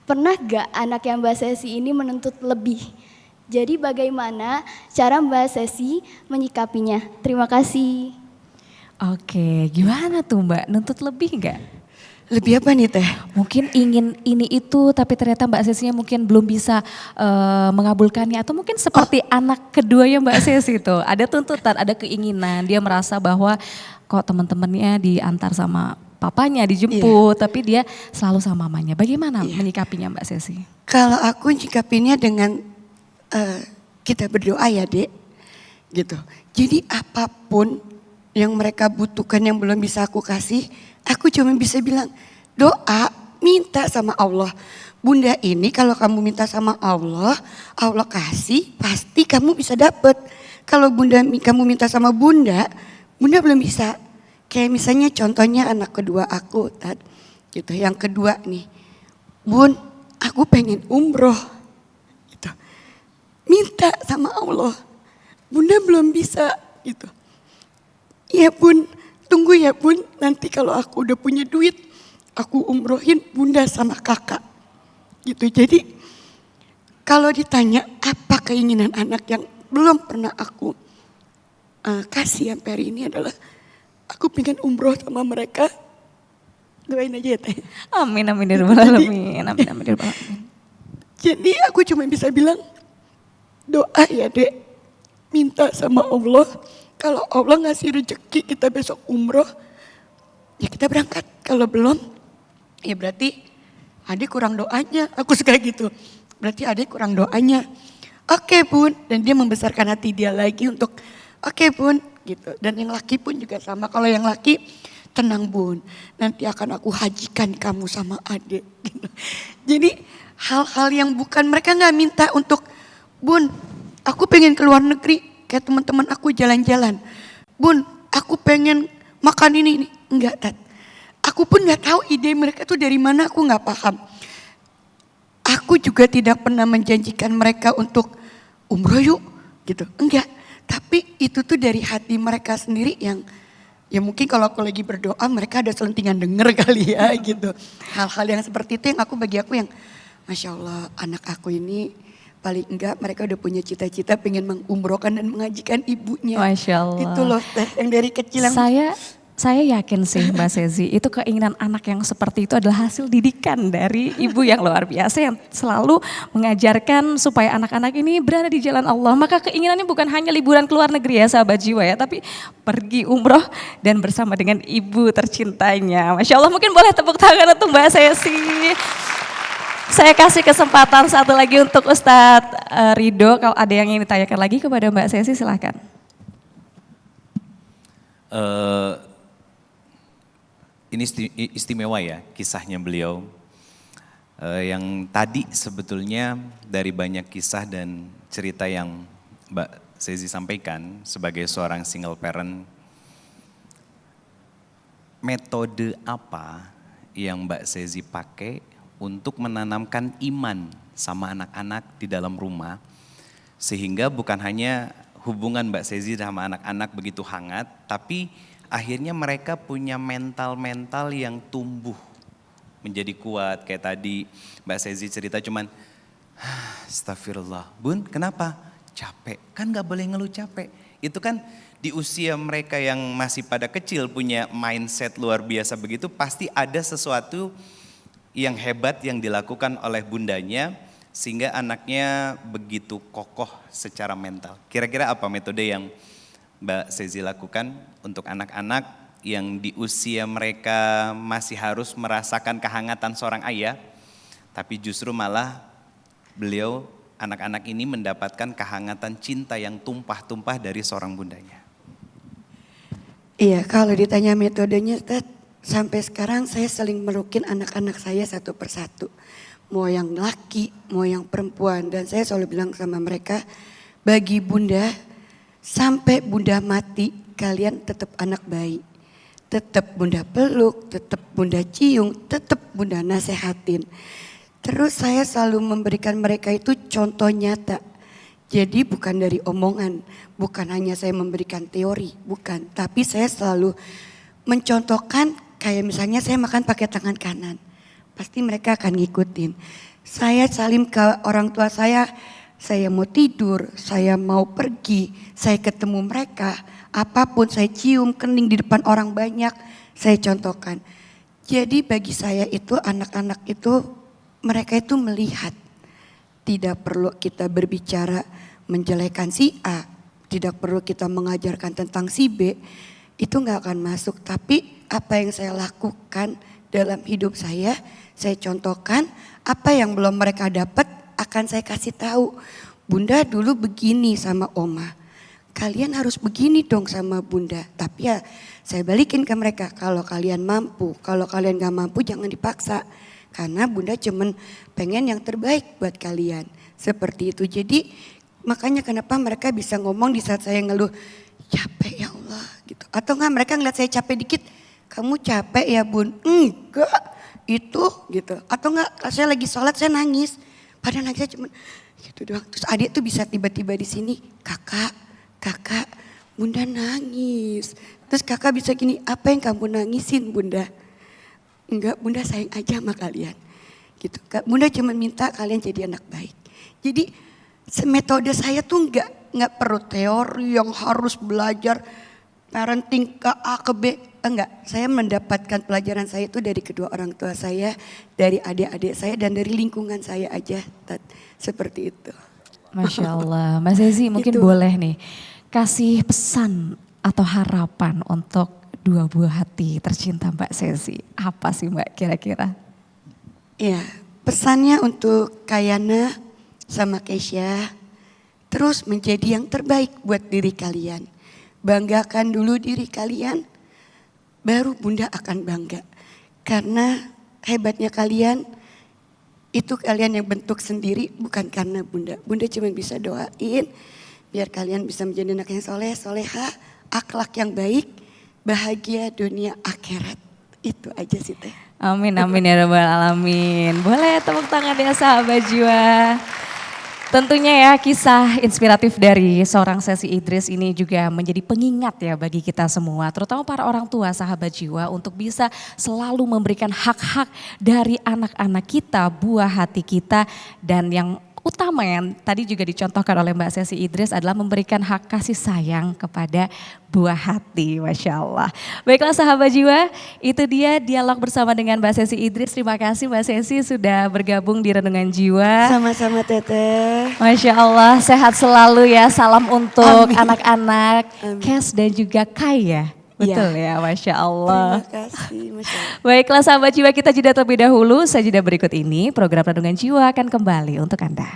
pernah gak anak yang Mbak Sesi ini menuntut lebih? Jadi bagaimana cara Mbak Sesi menyikapinya? Terima kasih. Oke, gimana tuh Mbak? Nuntut lebih nggak? Lebih apa nih Teh? Mungkin ingin ini itu tapi ternyata Mbak Sesinya mungkin belum bisa mengabulkannya. Atau mungkin seperti anak keduanya Mbak Sesi itu. Ada tuntutan, ada keinginan. Dia merasa bahwa kok teman-temannya diantar sama papanya, dijemput. Tapi dia selalu sama mamanya. Bagaimana menyikapinya Mbak Sesi? Kalau aku nyikapinnya dengan kita berdoa ya Dek. Gitu. Jadi apapun yang mereka butuhkan yang belum bisa aku kasih, aku cuma bisa bilang doa, minta sama Allah. Bunda ini kalau kamu minta sama Allah, Allah kasih, pasti kamu bisa dapet. Kalau bunda kamu minta sama bunda, bunda belum bisa. Kayak misalnya contohnya anak kedua aku, Tad, gitu. Yang kedua nih, bun, aku pengen umroh, gitu. Minta sama Allah, bunda belum bisa, gitu. Iya bun, tunggu ya bun, nanti kalau aku udah punya duit, aku umrohin bunda sama kakak. Gitu, jadi kalau ditanya apa keinginan anak yang belum pernah aku kasih sampai hari ini adalah aku pengen umroh sama mereka. Doain aja ya Teh. Amin, amin, ya Rabbal alamin. Amin, amin, ya Rabbal alamin. Jadi aku cuma bisa bilang doa ya Dek, minta sama Allah. Kalau Allah ngasih rezeki kita besok umroh, ya kita berangkat. Kalau belum, ya berarti adik kurang doanya. Aku suka gitu. Berarti adik kurang doanya. Oke bun, dan dia membesarkan hati dia lagi untuk oke bun, gitu. Dan yang laki pun juga sama. Kalau yang laki, tenang bun, nanti akan aku hajikan kamu sama adik. Gitu. Jadi hal-hal yang bukan mereka nggak minta untuk bun, aku pengen ke luar negeri. Kayak teman-teman aku jalan-jalan. Bun, aku pengen makan ini. Enggak, Tat. Aku pun gak tahu ide mereka tuh dari mana, aku gak paham. Aku Aku juga tidak pernah menjanjikan mereka untuk umroh yuk gitu, enggak. Tapi itu tuh dari hati mereka sendiri yang ya mungkin kalau aku lagi berdoa mereka ada selentingan denger kali ya gitu. Hal-hal yang seperti itu yang bagi aku yang Masya Allah anak aku ini paling enggak mereka udah punya cita-cita pengen mengumrohkan dan mengajikan ibunya. Masya Allah. Itu loh yang dari kecil yang Saya yakin sih Mbak Sezi, itu keinginan anak yang seperti itu adalah hasil didikan dari ibu yang luar biasa yang selalu mengajarkan supaya anak-anak ini berada di jalan Allah. Maka keinginannya bukan hanya liburan ke luar negeri ya sahabat jiwa ya, tapi pergi umroh dan bersama dengan ibu tercintanya. Masya Allah, mungkin boleh tepuk tangan untuk Mbak Sezi. Saya kasih kesempatan satu lagi untuk Ustadz Ridho, kalau ada yang ingin ditanyakan lagi kepada Mbak Sezi silahkan. Ini istimewa ya kisahnya beliau. Yang tadi sebetulnya dari banyak kisah dan cerita yang Mbak Sezi sampaikan sebagai seorang single parent, metode apa yang Mbak Sezi pakai untuk menanamkan iman sama anak-anak di dalam rumah, sehingga bukan hanya hubungan Mbak Sezi sama anak-anak begitu hangat, tapi akhirnya mereka punya mental-mental yang tumbuh menjadi kuat. Kayak tadi Mbak Sezi cerita cuman, astagfirullah, Bun kenapa? Capek, kan gak boleh ngeluh capek. Itu kan di usia mereka yang masih pada kecil punya mindset luar biasa begitu, pasti ada sesuatu yang hebat yang dilakukan oleh bundanya sehingga anaknya begitu kokoh secara mental. Kira-kira apa metode yang Mbak Sezi lakukan untuk anak-anak yang di usia mereka masih harus merasakan kehangatan seorang ayah, tapi justru malah beliau anak-anak ini mendapatkan kehangatan cinta yang tumpah-tumpah dari seorang bundanya? Iya, kalau ditanya metodenya, sampai sekarang saya saling merukin anak-anak saya satu persatu. Mau yang laki, mau yang perempuan. Dan saya selalu bilang sama mereka, bagi bunda, sampai bunda mati, kalian tetap anak bayi. Tetap bunda peluk, tetap bunda cium, tetap bunda nasehatin. Terus saya selalu memberikan mereka itu contoh nyata. Jadi bukan dari omongan, bukan hanya saya memberikan teori, bukan. Tapi saya selalu mencontohkan kayak misalnya saya makan pakai tangan kanan. Pasti mereka akan ngikutin. Saya salim ke orang tua saya mau tidur, saya mau pergi, saya ketemu mereka. Apapun saya cium kening di depan orang banyak, saya contohkan. Jadi bagi saya itu anak-anak itu mereka itu melihat. Tidak perlu kita berbicara menjelekan si A, tidak perlu kita mengajarkan tentang si B, itu gak akan masuk. Tapi apa yang saya lakukan dalam hidup saya contohkan. Apa yang belum mereka dapat akan saya kasih tahu. Bunda dulu begini sama oma, kalian harus begini dong sama bunda. Tapi ya saya balikin ke mereka, kalau kalian mampu, kalau kalian gak mampu jangan dipaksa. Karena bunda cuman pengen yang terbaik buat kalian. Seperti itu. Jadi makanya kenapa mereka bisa ngomong di saat saya ngeluh, capek ya Allah gitu. Atau enggak mereka ngeliat saya capek dikit, kamu capek ya bun? Enggak, itu gitu. Atau enggak saya lagi sholat saya nangis, padahal nangisnya cuma gitu doang. Terus adik tuh bisa tiba-tiba di sini, kakak bunda nangis. Terus kakak bisa gini, apa yang kamu nangisin bunda? Enggak, bunda sayang aja sama kalian. Gitu. Bunda cuma minta kalian jadi anak baik. Jadi metode saya tuh enggak perlu teori yang harus belajar parenting ke A ke B. Enggak, saya mendapatkan pelajaran saya itu dari kedua orang tua saya, dari adik-adik saya dan dari lingkungan saya aja. Seperti itu. Masya Allah, Mbak Sezi mungkin Itu. boleh nih kasih pesan atau harapan untuk dua buah hati tercinta Mbak Sezi. Apa sih Mbak kira-kira? Ya, pesannya untuk Kayana sama Keisha, terus menjadi yang terbaik buat diri kalian. Banggakan dulu diri kalian, baru bunda akan bangga. Karena hebatnya kalian, itu kalian yang bentuk sendiri, bukan karena bunda. Bunda cuma bisa doain, biar kalian bisa menjadi anak yang soleh, soleha, akhlak yang baik, bahagia dunia akhirat. Itu aja sih teh. Amin, amin ya rabbal alamin. Boleh tepuk tangan ya sahabat jiwa. Tentunya ya kisah inspiratif dari seorang Sesi Idris ini juga menjadi pengingat ya bagi kita semua. Terutama para orang tua sahabat jiwa untuk bisa selalu memberikan hak-hak dari anak-anak kita, buah hati kita. Dan yang utama yang tadi juga dicontohkan oleh Mbak Sesi Idris adalah memberikan hak kasih sayang kepada buah hati, Masya Allah. Baiklah sahabat jiwa, itu dia dialog bersama dengan Mbak Sesi Idris. Terima kasih Mbak Sesi sudah bergabung di Renungan Jiwa. Sama-sama Teteh. Masya Allah, sehat selalu ya. Salam untuk anak-anak Kes dan juga Kai ya. Betul ya, Masya Allah. Terima kasih, Masya Allah. Baiklah sahabat jiwa, kita jeda terlebih dahulu. Sajidah berikut ini program Renungan Jiwa akan kembali untuk Anda.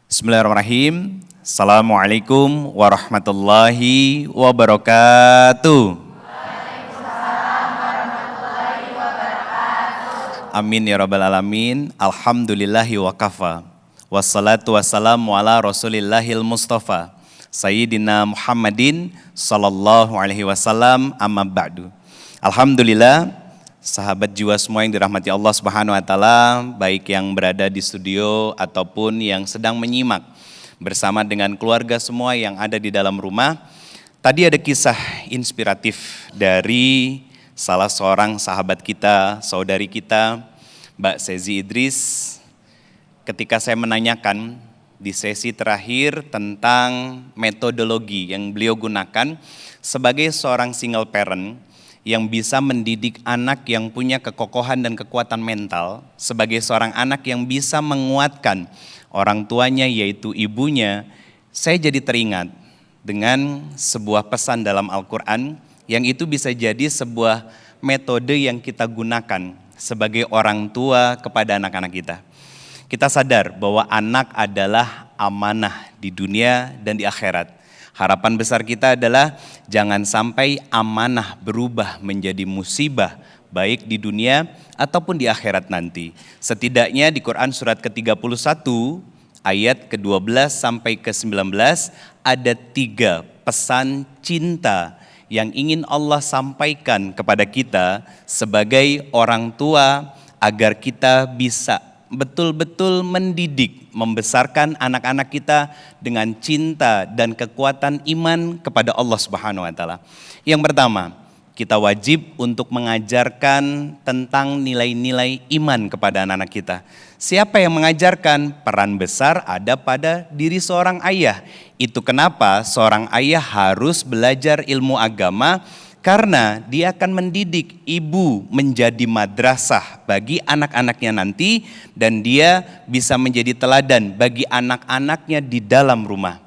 Bismillahirrahmanirrahim. Assalamualaikum warahmatullahi wabarakatuh. Amin ya rabbal alamin. Alhamdulillahi wa kafa. Wassalatu wassalamu ala rasulillahil mustafa. Sayyidina Muhammadin sallallahu alaihi wasallam, amma ba'du. Alhamdulillah, sahabat jiwa semua yang dirahmati Allah Subhanahu wa taala, baik yang berada di studio ataupun yang sedang menyimak bersama dengan keluarga semua yang ada di dalam rumah. Tadi ada kisah inspiratif dari salah seorang sahabat kita, saudari kita, Mbak Sezi Idris. Ketika saya menanyakan di sesi terakhir tentang metodologi yang beliau gunakan sebagai seorang single parent yang bisa mendidik anak yang punya kekokohan dan kekuatan mental, sebagai seorang anak yang bisa menguatkan orang tuanya yaitu ibunya, saya jadi teringat dengan sebuah pesan dalam Al-Quran yang itu bisa jadi sebuah metode yang kita gunakan sebagai orang tua kepada anak-anak kita. Kita sadar bahwa anak adalah amanah di dunia dan di akhirat. Harapan besar kita adalah jangan sampai amanah berubah menjadi musibah baik di dunia ataupun di akhirat nanti. Setidaknya di Quran surat ke-31 ayat ke-12 sampai ke-19 ada 3 pesan cinta yang ingin Allah sampaikan kepada kita sebagai orang tua agar kita bisa betul-betul mendidik, membesarkan anak-anak kita dengan cinta dan kekuatan iman kepada Allah Subhanahu wa taala. Yang pertama, kita wajib untuk mengajarkan tentang nilai-nilai iman kepada anak-anak kita. Siapa yang mengajarkan? Peran besar ada pada diri seorang ayah. Itu kenapa seorang ayah harus belajar ilmu agama, karena dia akan mendidik ibu menjadi madrasah bagi anak-anaknya nanti, dan dia bisa menjadi teladan bagi anak-anaknya di dalam rumah.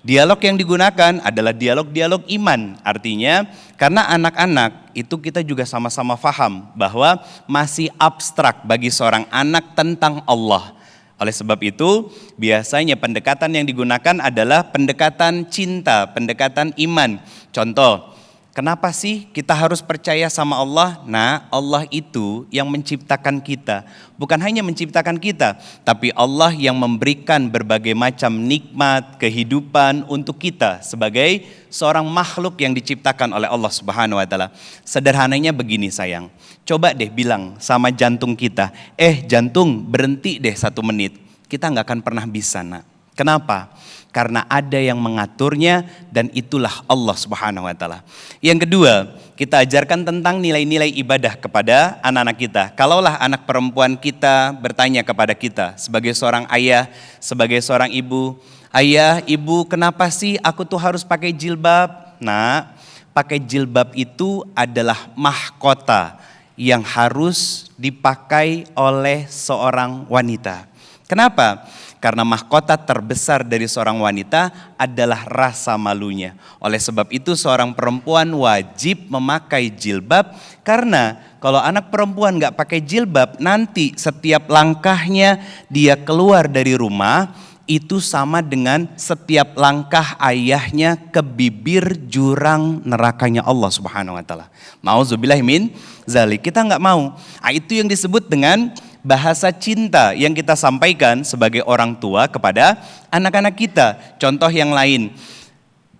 Dialog yang digunakan adalah dialog-dialog iman, artinya karena anak-anak itu kita juga sama-sama faham bahwa masih abstrak bagi seorang anak tentang Allah. Oleh sebab itu biasanya pendekatan yang digunakan adalah pendekatan cinta, pendekatan iman. Contoh, kenapa sih kita harus percaya sama Allah? Nah, Allah itu yang menciptakan kita. Bukan hanya menciptakan kita, tapi Allah yang memberikan berbagai macam nikmat, kehidupan untuk kita sebagai seorang makhluk yang diciptakan oleh Allah Subhanahu wa taala. Sederhananya begini sayang, coba deh bilang sama jantung kita, jantung berhenti deh 1 menit. Kita nggak akan pernah bisa, nak. Kenapa? Karena ada yang mengaturnya dan itulah Allah Subhanahu wa taala. Yang kedua, kita ajarkan tentang nilai-nilai ibadah kepada anak-anak kita. Kalaulah anak perempuan kita bertanya kepada kita sebagai seorang ayah, sebagai seorang ibu, "Ayah, ibu, kenapa sih aku tuh harus pakai jilbab?" Nah, pakai jilbab itu adalah mahkota yang harus dipakai oleh seorang wanita. Kenapa? Karena mahkota terbesar dari seorang wanita adalah rasa malunya. Oleh sebab itu seorang perempuan wajib memakai jilbab, karena kalau anak perempuan gak pakai jilbab, nanti setiap langkahnya dia keluar dari rumah itu sama dengan setiap langkah ayahnya ke bibir jurang nerakanya Allah Subhanahu wa taala. Nauzubillahi min zalik. Kita gak mau. Nah, itu yang disebut dengan bahasa cinta yang kita sampaikan sebagai orang tua kepada anak-anak kita. Contoh yang lain,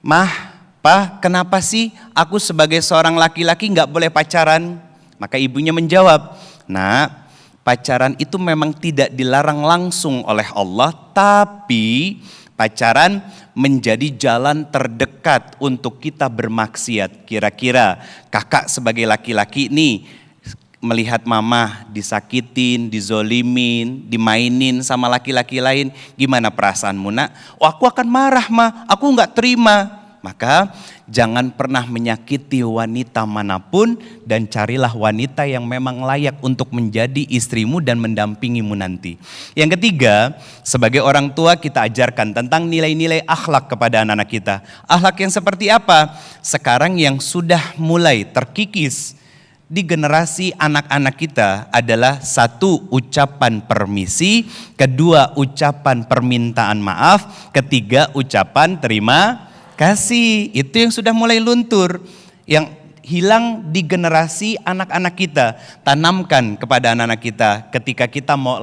"Mah, "Pak, kenapa sih aku sebagai seorang laki-laki nggak boleh pacaran?" Maka ibunya menjawab, "Nak, pacaran itu memang tidak dilarang langsung oleh Allah, tapi pacaran menjadi jalan terdekat untuk kita bermaksiat. Kira-kira kakak sebagai laki-laki nih melihat mama disakitin, dizolimin, dimainin sama laki-laki lain, gimana perasaanmu, Nak?" "Oh, aku akan marah, Ma, aku nggak terima." Maka jangan pernah menyakiti wanita manapun dan carilah wanita yang memang layak untuk menjadi istrimu dan mendampingimu nanti. Yang ketiga, sebagai orang tua kita ajarkan tentang nilai-nilai akhlak kepada anak-anak kita. Akhlak yang seperti apa? Sekarang yang sudah mulai terkikis di generasi anak-anak kita adalah satu, ucapan permisi, kedua, ucapan permintaan maaf, ketiga, ucapan terima kasih. Itu yang sudah mulai luntur, yang hilang di generasi anak-anak kita. Tanamkan kepada anak-anak kita, ketika kita mau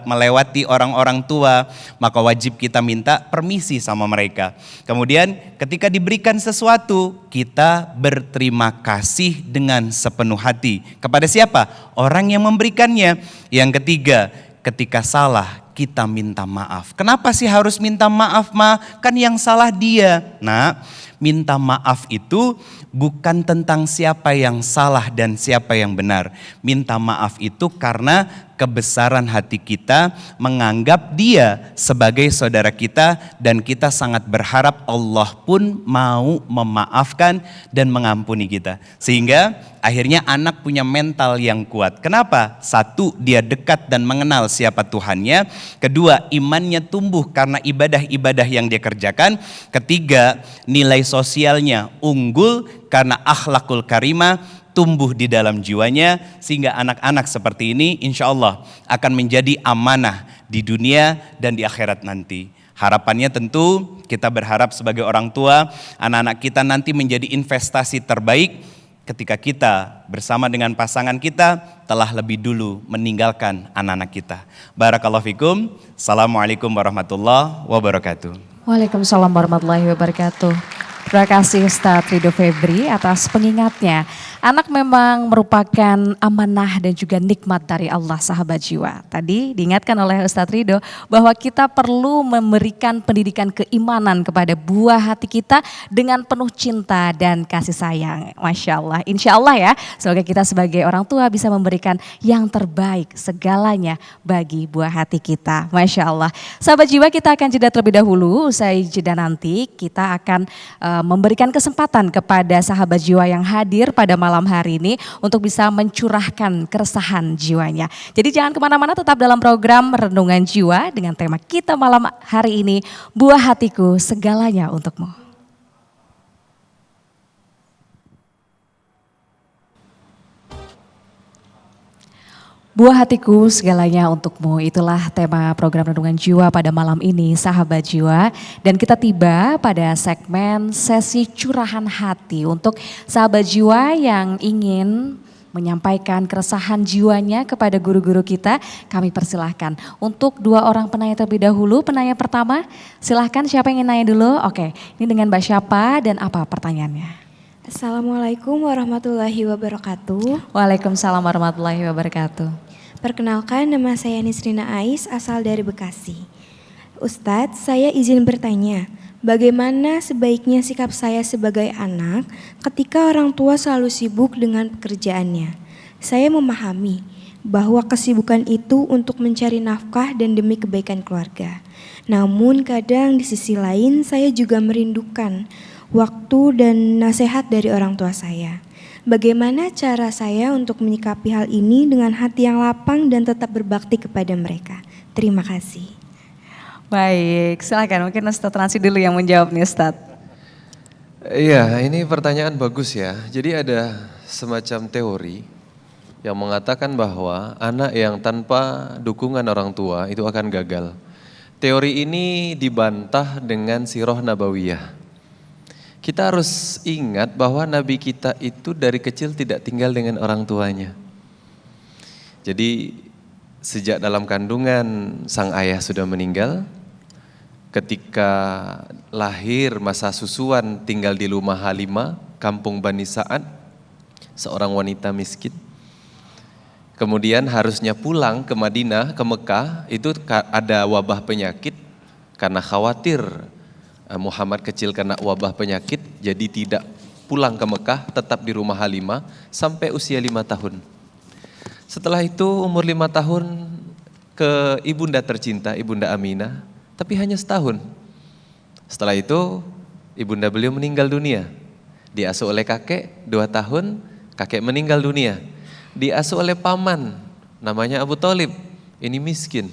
melewati orang-orang tua, maka wajib kita minta permisi sama mereka. Kemudian ketika diberikan sesuatu, kita berterima kasih dengan sepenuh hati. Kepada siapa? Orang yang memberikannya. Yang ketiga, ketika salah kita minta maaf. Kenapa sih harus minta maaf, Ma? Kan yang salah dia. Nah, minta maaf itu bukan tentang siapa yang salah dan siapa yang benar. Minta maaf itu karena kebesaran hati kita menganggap dia sebagai saudara kita, dan kita sangat berharap Allah pun mau memaafkan dan mengampuni kita. Sehingga akhirnya anak punya mental yang kuat. Kenapa? Satu, dia dekat dan mengenal siapa Tuhannya. Kedua, imannya tumbuh karena ibadah-ibadah yang dia kerjakan. Ketiga, nilai sosialnya unggul karena akhlakul karimah tumbuh di dalam jiwanya, sehingga anak-anak seperti ini insya Allah akan menjadi amanah di dunia dan di akhirat nanti. Harapannya tentu kita berharap sebagai orang tua, anak-anak kita nanti menjadi investasi terbaik ketika kita bersama dengan pasangan kita telah lebih dulu meninggalkan anak-anak kita. Barakallahu fikum. Assalamualaikum warahmatullahi wabarakatuh. Waalaikumsalam warahmatullahi wabarakatuh. Terima kasih Ustadz Ridho Febri atas pengingatnya. Anak memang merupakan amanah dan juga nikmat dari Allah, sahabat jiwa. Tadi diingatkan oleh Ustadz Ridho bahwa kita perlu memberikan pendidikan keimanan kepada buah hati kita dengan penuh cinta dan kasih sayang. Masya Allah, insya Allah ya, semoga kita sebagai orang tua bisa memberikan yang terbaik segalanya bagi buah hati kita. Masya Allah. Sahabat jiwa, kita akan jeda terlebih dahulu. Usai jeda nanti kita akan memberikan kesempatan kepada sahabat jiwa yang hadir pada malam hari ini untuk bisa mencurahkan keresahan jiwanya. Jadi jangan kemana-mana, tetap dalam program Renungan Jiwa dengan tema kita malam hari ini, Buah Hatiku Segalanya Untukmu. Buah hatiku segalanya untukmu, itulah tema program Renungan Jiwa pada malam ini, sahabat jiwa. Dan kita tiba pada segmen sesi curahan hati untuk sahabat jiwa yang ingin menyampaikan keresahan jiwanya kepada guru-guru kita. Kami persilahkan untuk dua orang penanya terlebih dahulu. Penanya pertama, silahkan, siapa yang ingin nanya dulu? Oke, ini dengan Mbak siapa dan apa pertanyaannya? Assalamualaikum warahmatullahi wabarakatuh. Waalaikumsalam warahmatullahi wabarakatuh. Perkenalkan, nama saya Nisrina Ais, asal dari Bekasi. Ustadz, saya izin bertanya, bagaimana sebaiknya sikap saya sebagai anak ketika orang tua selalu sibuk dengan pekerjaannya? Saya memahami bahwa kesibukan itu untuk mencari nafkah dan demi kebaikan keluarga. Namun kadang di sisi lain saya juga merindukan waktu dan nasihat dari orang tua saya. Bagaimana cara saya untuk menyikapi hal ini dengan hati yang lapang dan tetap berbakti kepada mereka? Terima kasih. Baik, silakan, mungkin Ustadz Ransi dulu yang menjawab nih Ustadz. Iya, ini pertanyaan bagus ya. Jadi ada semacam teori yang mengatakan bahwa anak yang tanpa dukungan orang tua itu akan gagal. Teori ini dibantah dengan sirah nabawiyah. Kita harus ingat bahwa Nabi kita itu dari kecil tidak tinggal dengan orang tuanya. Jadi sejak dalam kandungan sang ayah sudah meninggal, ketika lahir masa susuan tinggal di rumah Halimah, kampung Bani Sa'ad, seorang wanita miskin. Kemudian harusnya pulang ke Madinah, ke Mekah, itu ada wabah penyakit, karena khawatir Muhammad kecil kena wabah penyakit, jadi tidak pulang ke Mekah, tetap di rumah Halimah sampai usia 5 tahun. Setelah itu umur 5 tahun ke ibunda tercinta, Ibunda Aminah, tapi hanya setahun. Setelah itu ibunda beliau meninggal dunia. Diasuh oleh kakek 2 tahun, kakek meninggal dunia. Diasuh oleh paman, namanya Abu Thalib, ini miskin.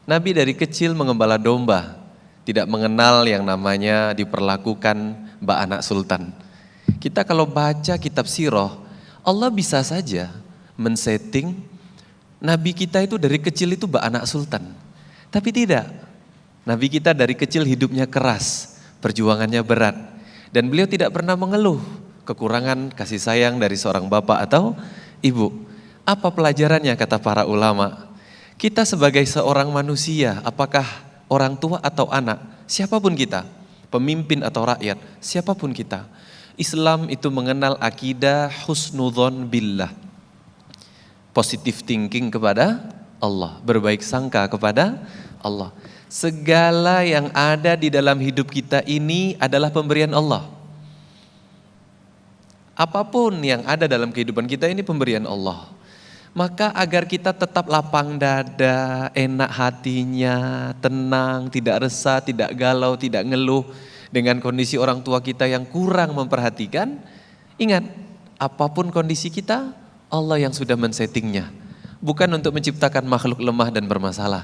Nabi dari kecil mengembala domba, tidak mengenal yang namanya diperlakukan mbak anak sultan. Kita kalau baca kitab sirah, Allah bisa saja men-setting Nabi kita itu dari kecil itu mbak anak sultan. Tapi tidak, Nabi kita dari kecil hidupnya keras, perjuangannya berat. Dan beliau tidak pernah mengeluh kekurangan kasih sayang dari seorang bapak atau ibu. Apa pelajarannya kata para ulama? Kita sebagai seorang manusia, apakah orang tua atau anak, siapapun kita, pemimpin atau rakyat, siapapun kita, Islam itu mengenal akidah husnudzon billah, positive thinking kepada Allah, berbaik sangka kepada Allah. Segala yang ada di dalam hidup kita ini adalah pemberian Allah. Apapun yang ada dalam kehidupan kita ini pemberian Allah. Maka agar kita tetap lapang dada, enak hatinya, tenang, tidak resah, tidak galau, tidak ngeluh dengan kondisi orang tua kita yang kurang memperhatikan. Ingat, apapun kondisi kita, Allah yang sudah men-settingnya. Bukan untuk menciptakan makhluk lemah dan bermasalah.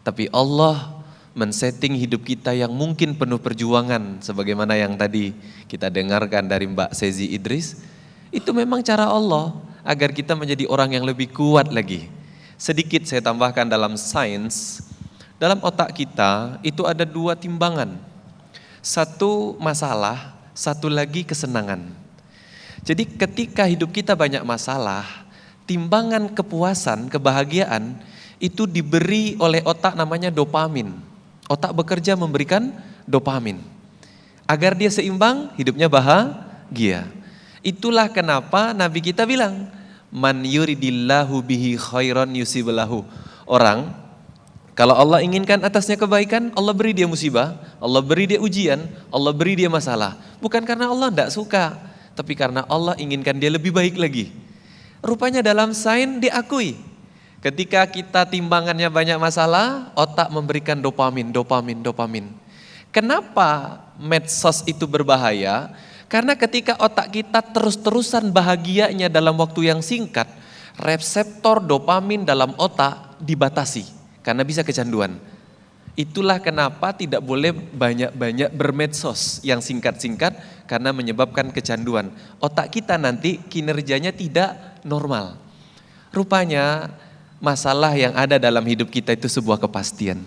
Tapi Allah men-setting hidup kita yang mungkin penuh perjuangan. Sebagaimana yang tadi kita dengarkan dari Mbak Sezi Idris. Itu memang cara Allah agar kita menjadi orang yang lebih kuat lagi. Sedikit saya tambahkan dalam sains, dalam otak kita itu ada 2 timbangan. Satu masalah, satu lagi kesenangan. Jadi ketika hidup kita banyak masalah, timbangan kepuasan, kebahagiaan itu diberi oleh otak namanya dopamin. Otak bekerja memberikan dopamin. Agar dia seimbang, hidupnya bahagia. Itulah kenapa Nabi kita bilang, man yuridillahu bihi khairan yusiblahu. Orang, kalau Allah inginkan atasnya kebaikan, Allah beri dia musibah, Allah beri dia ujian, Allah beri dia masalah. Bukan karena Allah tidak suka, tapi karena Allah inginkan dia lebih baik lagi. Rupanya dalam sains diakui, ketika kita timbangannya banyak masalah, otak memberikan dopamin. Kenapa medsos itu berbahaya? Karena ketika otak kita terus-terusan bahagianya dalam waktu yang singkat, reseptor dopamin dalam otak dibatasi karena bisa kecanduan. Itulah kenapa tidak boleh banyak-banyak bermedsos yang singkat-singkat karena menyebabkan kecanduan. Otak kita nanti kinerjanya tidak normal. Rupanya masalah yang ada dalam hidup kita itu sebuah kepastian.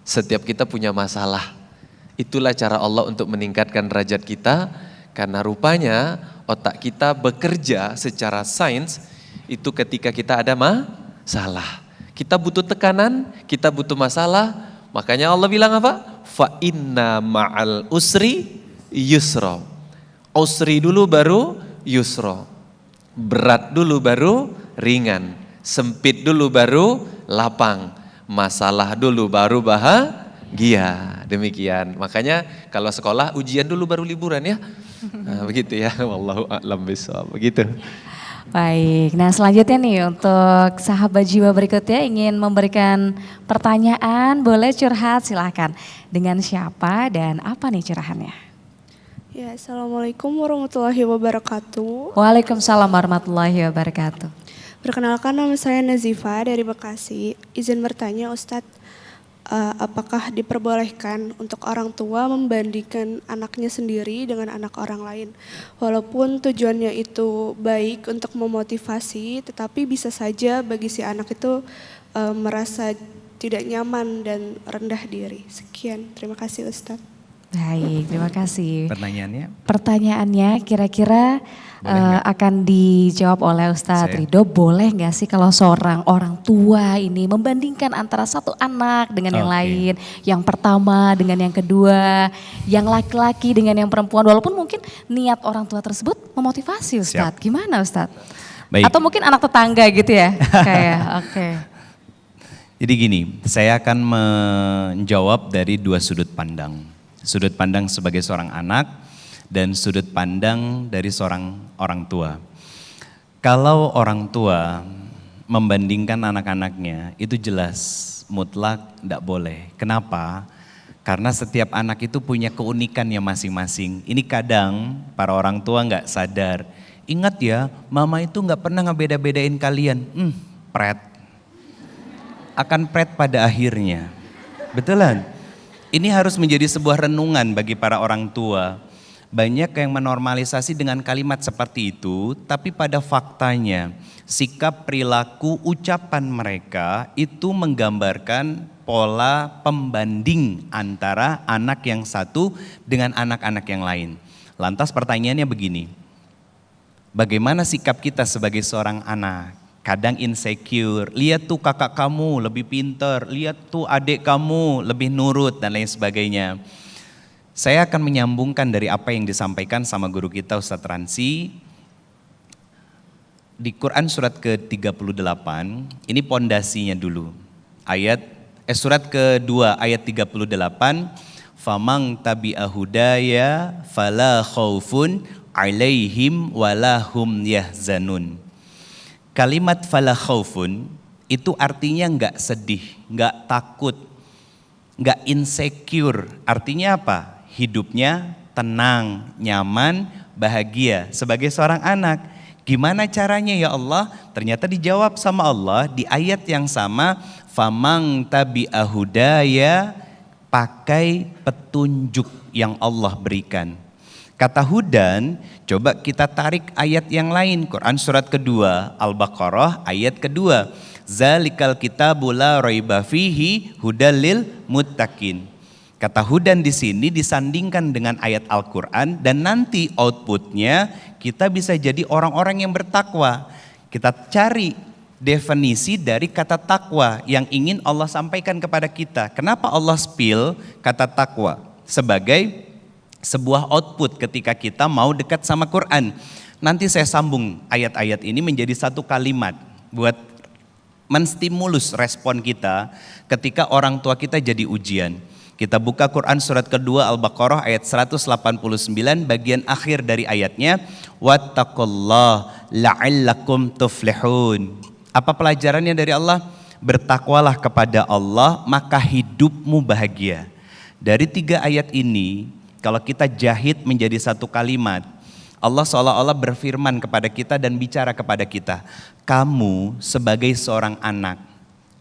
Setiap kita punya masalah. Itulah cara Allah untuk meningkatkan derajat kita, karena rupanya otak kita bekerja secara sains itu ketika kita ada masalah. Kita butuh tekanan, kita butuh masalah, makanya Allah bilang apa? Fa inna ma'al usri yusra. Usri dulu baru yusra. Berat dulu baru ringan. Sempit dulu baru lapang. Masalah dulu baru bahagia. Demikian. Makanya kalau sekolah ujian dulu baru liburan ya. Nah, begitu ya. Wallahu a'lam bishawab. Begitu. Baik, nah selanjutnya nih untuk sahabat jiwa berikutnya ingin memberikan pertanyaan, boleh curhat silahkan. Dengan siapa dan apa nih curahannya? Ya, Assalamualaikum warahmatullahi wabarakatuh. Waalaikumsalam warahmatullahi wabarakatuh. Perkenalkan, nama saya Nazifa dari Bekasi. Izin bertanya Ustadz, apakah diperbolehkan untuk orang tua membandingkan anaknya sendiri dengan anak orang lain? Walaupun tujuannya itu baik untuk memotivasi, tetapi bisa saja bagi si anak itu merasa tidak nyaman dan rendah diri. Sekian, terima kasih Ustadz. Baik, terima kasih. Pertanyaannya? Pertanyaannya kira-kira akan dijawab oleh Ustadz Ridho. Boleh nggak sih kalau seorang orang tua ini membandingkan antara satu anak dengan yang lain, yang pertama dengan yang kedua, yang laki-laki dengan yang perempuan, walaupun mungkin niat orang tua tersebut memotivasi Ustadz. Gimana Ustadz? Baik. Atau mungkin anak tetangga gitu ya? Kayak oke. Jadi gini, saya akan menjawab dari dua sudut pandang. Sudut pandang sebagai seorang anak dan sudut pandang dari seorang orang tua. Kalau orang tua membandingkan anak-anaknya, itu jelas mutlak tidak boleh. Kenapa? Karena setiap anak itu punya keunikannya masing-masing. Ini kadang para orang tua nggak sadar. Ingat ya, mama itu nggak pernah ngebeda-bedain kalian. Pret. Akan pret pada akhirnya. Betulan? Ini harus menjadi sebuah renungan bagi para orang tua. Banyak yang menormalisasi dengan kalimat seperti itu, tapi pada faktanya sikap, perilaku, ucapan mereka itu menggambarkan pola pembanding antara anak yang satu dengan anak-anak yang lain. Lantas pertanyaannya begini, bagaimana sikap kita sebagai seorang anak? Kadang insecure, lihat tuh kakak kamu lebih pintar, lihat tuh adik kamu lebih nurut dan lain sebagainya. Saya akan menyambungkan dari apa yang disampaikan sama guru kita Ustadz Ransi. Di Quran surat ke-38, ini pondasinya dulu. Surat kedua ayat 38, famang tabi'a hudaya fala khaufun alaihim walahum yahzanun. Kalimat fala khaufun itu artinya enggak sedih, enggak takut, enggak insecure. Artinya apa? Hidupnya tenang, nyaman, bahagia sebagai seorang anak. Gimana caranya ya Allah? Ternyata dijawab sama Allah di ayat yang sama, famang tabi'a hudaya, pakai petunjuk yang Allah berikan. Kata hudan, coba kita tarik ayat yang lain, Quran surat kedua, Al-Baqarah ayat kedua. Zalikal kitabu la raiba fihi hudal lil muttaqin. Kata hudan di sini disandingkan dengan ayat Al-Quran dan nanti outputnya kita bisa jadi orang-orang yang bertakwa. Kita cari definisi dari kata takwa yang ingin Allah sampaikan kepada kita. Kenapa Allah spill kata takwa sebagai sebuah output ketika kita mau dekat sama Quran. Nanti saya sambung ayat-ayat ini menjadi satu kalimat buat menstimulus respon kita ketika orang tua kita jadi ujian. Kita buka Quran surat kedua Al-Baqarah ayat 189 bagian akhir dari ayatnya. Wattaqullah la'allakum tuflihun. Apa pelajarannya dari Allah? Bertakwalah kepada Allah maka hidupmu bahagia. Dari 3 ayat ini kalau kita jahit menjadi satu kalimat, Allah seolah-olah berfirman kepada kita dan bicara kepada kita. Kamu sebagai seorang anak,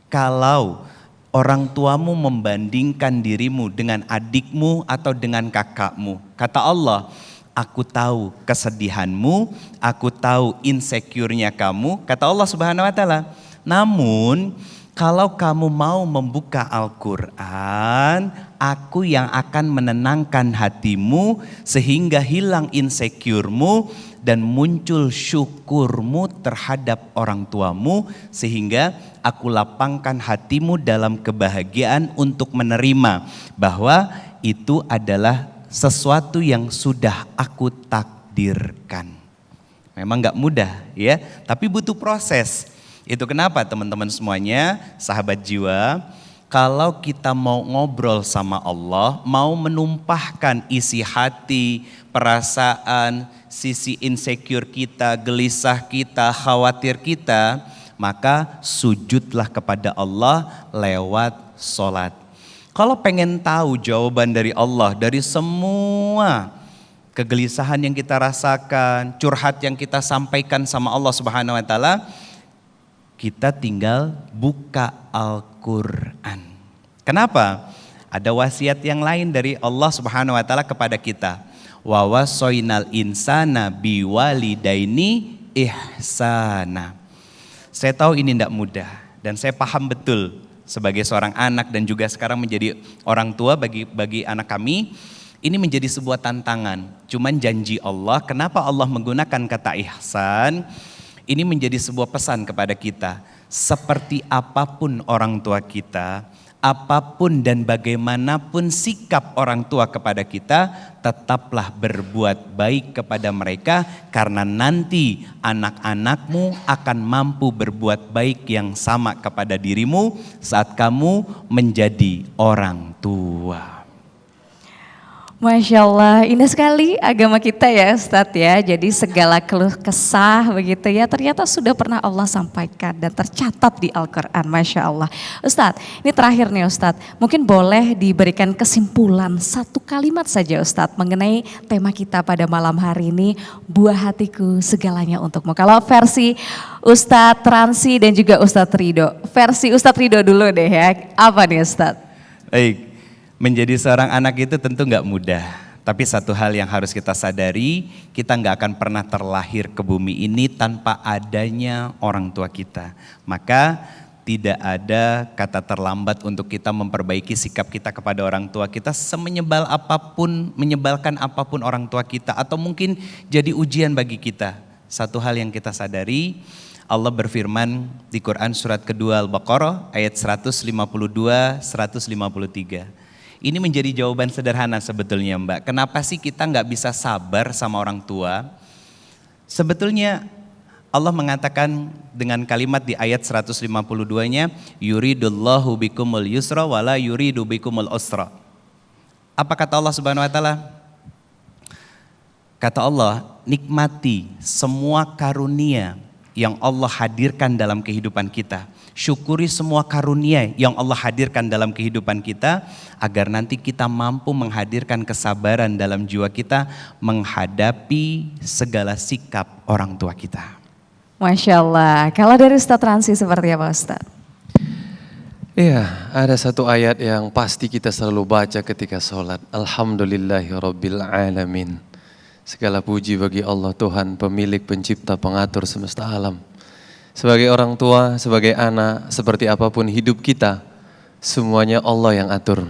kalau orang tuamu membandingkan dirimu dengan adikmu atau dengan kakakmu, kata Allah, aku tahu kesedihanmu, aku tahu insecure-nya kamu, kata Allah Subhanahu wa taala. Namun kalau kamu mau membuka Al-Quran, aku yang akan menenangkan hatimu sehingga hilang insecure-mu dan muncul syukurmu terhadap orang tuamu sehingga aku lapangkan hatimu dalam kebahagiaan untuk menerima bahwa itu adalah sesuatu yang sudah aku takdirkan. Memang gak mudah ya, tapi butuh proses. Itu kenapa teman-teman semuanya, sahabat jiwa, kalau kita mau ngobrol sama Allah, mau menumpahkan isi hati, perasaan, sisi insecure kita, gelisah kita, khawatir kita, maka sujudlah kepada Allah lewat sholat. Kalau pengen tahu jawaban dari Allah, dari semua kegelisahan yang kita rasakan, curhat yang kita sampaikan sama Allah Subhanahu wa taala, kita tinggal buka Al-Quran. Kenapa? Ada wasiat yang lain dari Allah Subhanahu wa taala kepada kita. Wa wasoinal insana biwalidaini ihsana. Saya tahu ini tidak mudah dan saya paham betul sebagai seorang anak dan juga sekarang menjadi orang tua bagi anak kami. Ini menjadi sebuah tantangan. Cuman janji Allah, kenapa Allah menggunakan kata ihsan? Ini menjadi sebuah pesan kepada kita. Seperti apapun orang tua kita, apapun dan bagaimanapun sikap orang tua kepada kita, tetaplah berbuat baik kepada mereka, karena nanti anak-anakmu akan mampu berbuat baik yang sama kepada dirimu saat kamu menjadi orang tua. Masya Allah, indah sekali agama kita ya Ustadz ya. Jadi segala keluh kesah begitu ya ternyata sudah pernah Allah sampaikan dan tercatat di Al-Quran. Masya Allah. Ustadz, ini terakhir nih Ustadz. Mungkin boleh diberikan kesimpulan satu kalimat saja Ustadz mengenai tema kita pada malam hari ini. Buah hatiku segalanya untukmu. Kalau versi Ustadz Transi dan juga Ustadz Ridho. Versi Ustadz Ridho dulu deh ya. Apa nih Ustadz? Baik. Menjadi seorang anak itu tentu nggak mudah. Tapi satu hal yang harus kita sadari, kita nggak akan pernah terlahir ke bumi ini tanpa adanya orang tua kita. Maka tidak ada kata terlambat untuk kita memperbaiki sikap kita kepada orang tua kita, menyebalkan apapun orang tua kita, atau mungkin jadi ujian bagi kita. Satu hal yang kita sadari, Allah berfirman di Quran surat kedua Al-Baqarah ayat 152-153. Ini menjadi jawaban sederhana sebetulnya Mbak. Kenapa sih kita nggak bisa sabar sama orang tua? Sebetulnya Allah mengatakan dengan kalimat di ayat 152-nya, yuridullahu bikumul yusra wala yuridu bikumul usra. Apa kata Allah Subhanahu wa taala? Kata Allah, nikmati semua karunia yang Allah hadirkan dalam kehidupan kita. Syukuri semua karunia yang Allah hadirkan dalam kehidupan kita, agar nanti kita mampu menghadirkan kesabaran dalam jiwa kita menghadapi segala sikap orang tua kita. Masya Allah. Kalau dari Ustadz Transi seperti apa Ustadz? Iya, ada satu ayat yang pasti kita selalu baca ketika sholat. Alhamdulillahirabbil alamin. Segala puji bagi Allah Tuhan, pemilik, pencipta, pengatur semesta alam. Sebagai orang tua, sebagai anak, seperti apapun hidup kita, semuanya Allah yang atur.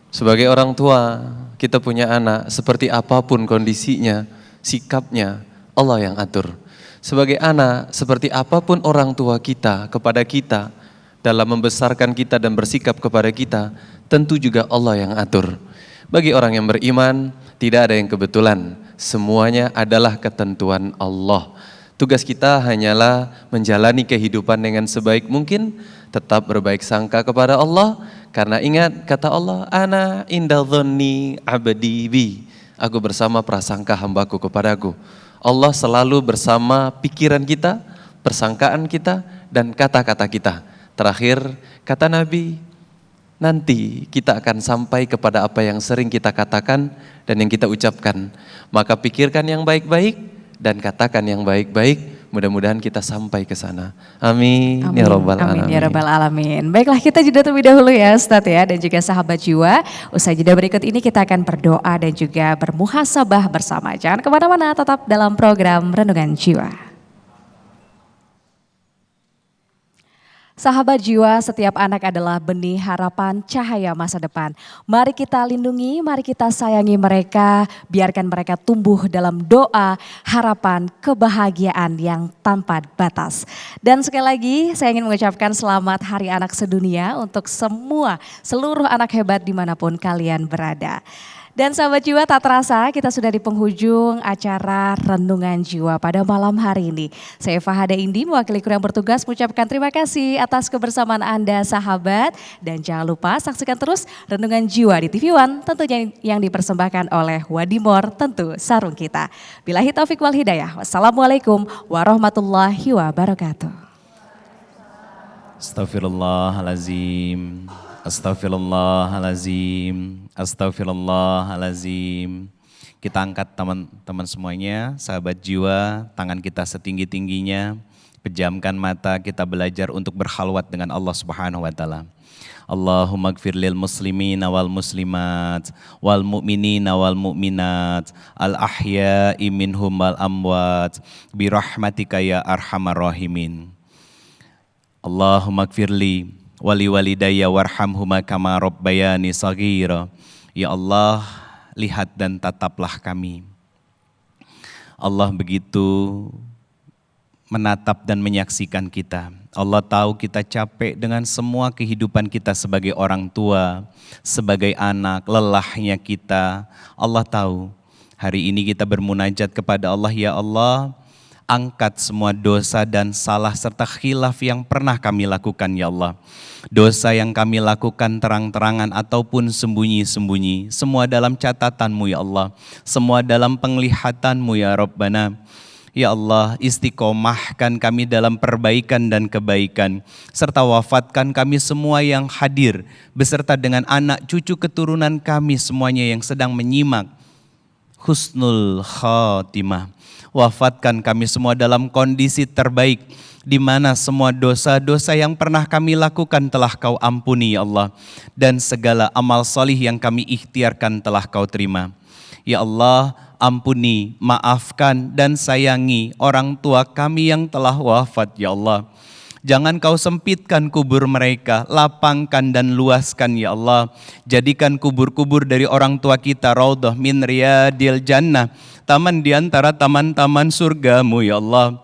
Sebagai orang tua, kita punya anak, seperti apapun kondisinya, sikapnya, Allah yang atur. Sebagai anak, seperti apapun orang tua kita kepada kita, dalam membesarkan kita dan bersikap kepada kita, tentu juga Allah yang atur. Bagi orang yang beriman, tidak ada yang kebetulan, semuanya adalah ketentuan Allah. Tugas kita hanyalah menjalani kehidupan dengan sebaik mungkin, tetap berbaik sangka kepada Allah, karena ingat kata Allah, ana inda dhonni abdi bi, aku bersama prasangka hambaku kepadaku. Allah selalu bersama pikiran kita, persangkaan kita, dan kata-kata kita. Terakhir kata Nabi, nanti kita akan sampai kepada apa yang sering kita katakan dan yang kita ucapkan. Maka pikirkan yang baik-baik dan katakan yang baik-baik, mudah-mudahan kita sampai ke sana. Amin. Amin. Ya Rabbal Alamin. Amin ya Rabbal Alamin. Baiklah, kita jeda terlebih dahulu ya Ustadz ya, dan juga sahabat jiwa. Usai jeda berikut ini kita akan berdoa dan juga bermuhasabah bersama. Jangan kemana-mana, tetap dalam program Renungan Jiwa. Sahabat jiwa, setiap anak adalah benih harapan cahaya masa depan. Mari kita lindungi, mari kita sayangi mereka, biarkan mereka tumbuh dalam doa, harapan, kebahagiaan yang tanpa batas. Dan sekali lagi saya ingin mengucapkan selamat Hari Anak Sedunia untuk seluruh anak hebat dimanapun kalian berada. Dan sahabat jiwa, tak terasa kita sudah di penghujung acara Renungan Jiwa pada malam hari ini. Saya Fahada Indi mewakili kru yang bertugas mengucapkan terima kasih atas kebersamaan Anda sahabat. Dan jangan lupa saksikan terus Renungan Jiwa di TV One, tentunya yang dipersembahkan oleh Wadimor, tentu sarung kita. Billahi taufiq wal hidayah. Wassalamualaikum warahmatullahi wabarakatuh. Astaghfirullahalazim. Astaghfirullahalazim. Astaghfirullahalazim. Kita angkat teman-teman semuanya, sahabat jiwa, tangan kita setinggi-tingginya, pejamkan mata, kita belajar untuk berkhalwat dengan Allah Subhanahu wa taala. Allahumma gfir lil muslimina wal muslimat wal mu'minina wal mu'minat al ahya'i minhum wal amwat bi rahmatika ya arhamar rahimin. Allahumma gfirli wali walidayya warhamhuma kama rabbayani saghira. Ya Allah, lihat dan tataplah kami. Allah begitu menatap dan menyaksikan kita. Allah tahu kita capek dengan semua kehidupan kita sebagai orang tua, sebagai anak, lelahnya kita. Allah tahu. Hari ini kita bermunajat kepada Allah, ya Allah, angkat semua dosa dan salah serta khilaf yang pernah kami lakukan, ya Allah. Dosa yang kami lakukan terang-terangan ataupun sembunyi-sembunyi, semua dalam catatanmu, ya Allah. Semua dalam penglihatanmu, ya Rabbana. Ya Allah, istiqomahkan kami dalam perbaikan dan kebaikan, serta wafatkan kami semua yang hadir, beserta dengan anak cucu keturunan kami semuanya yang sedang menyimak husnul khatimah. Wafatkan kami semua dalam kondisi terbaik, di mana semua dosa-dosa yang pernah kami lakukan telah Kau ampuni, ya Allah, dan segala amal salih yang kami ikhtiarkan telah Kau terima. Ya Allah, ampuni, maafkan dan sayangi orang tua kami yang telah wafat, ya Allah. Jangan Kau sempitkan kubur mereka, lapangkan dan luaskan, ya Allah. Jadikan kubur-kubur dari orang tua kita raudhah min riyadil jannah, taman di antara taman-taman surgamu, ya Allah.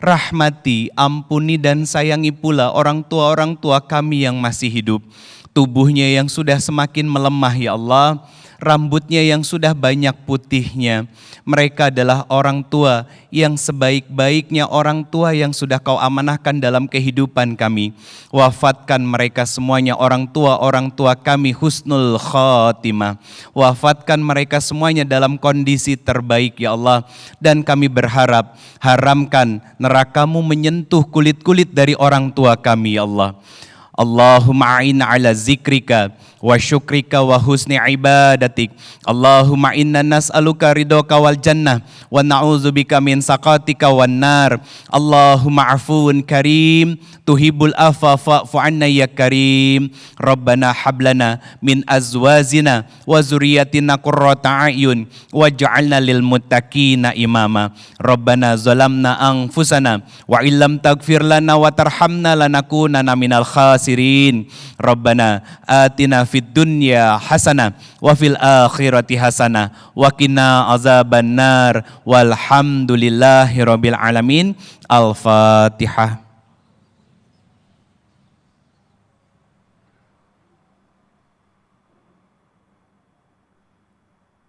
Rahmati, ampuni dan sayangi pula orang tua kami yang masih hidup. Tubuhnya yang sudah semakin melemah, ya Allah. Rambutnya yang sudah banyak putihnya. Mereka adalah orang tua yang sebaik-baiknya orang tua yang sudah Kau amanahkan dalam kehidupan kami. Wafatkan mereka semuanya orang tua kami husnul khatimah. Wafatkan mereka semuanya dalam kondisi terbaik, ya Allah. Dan kami berharap, haramkan neraka-Mu menyentuh kulit-kulit dari orang tua kami, ya Allah. Allahumma a'inna ala zikrika wa syukrika wa husni ibadatik. Allahumma inna nas'aluka ridhoka wal jannah wa na'udzubika min saqatika wan nar. Allahumma afuun karim tuhibbul afa fa'fu anna ya karim. Rabbana hablana min azwazina wa zurriyyatina qurrata a'yun waj'alna lil muttaqina imama. Rabbana zalamna anfusana wa illam taghfir lana wa tarhamna lanakunanna minal khasirin. Rabbana atina fid dunya hasanah wa fil akhirati hasanah wa qina azabannar walhamdulillahi rabbil alamin. Al-Fatihah.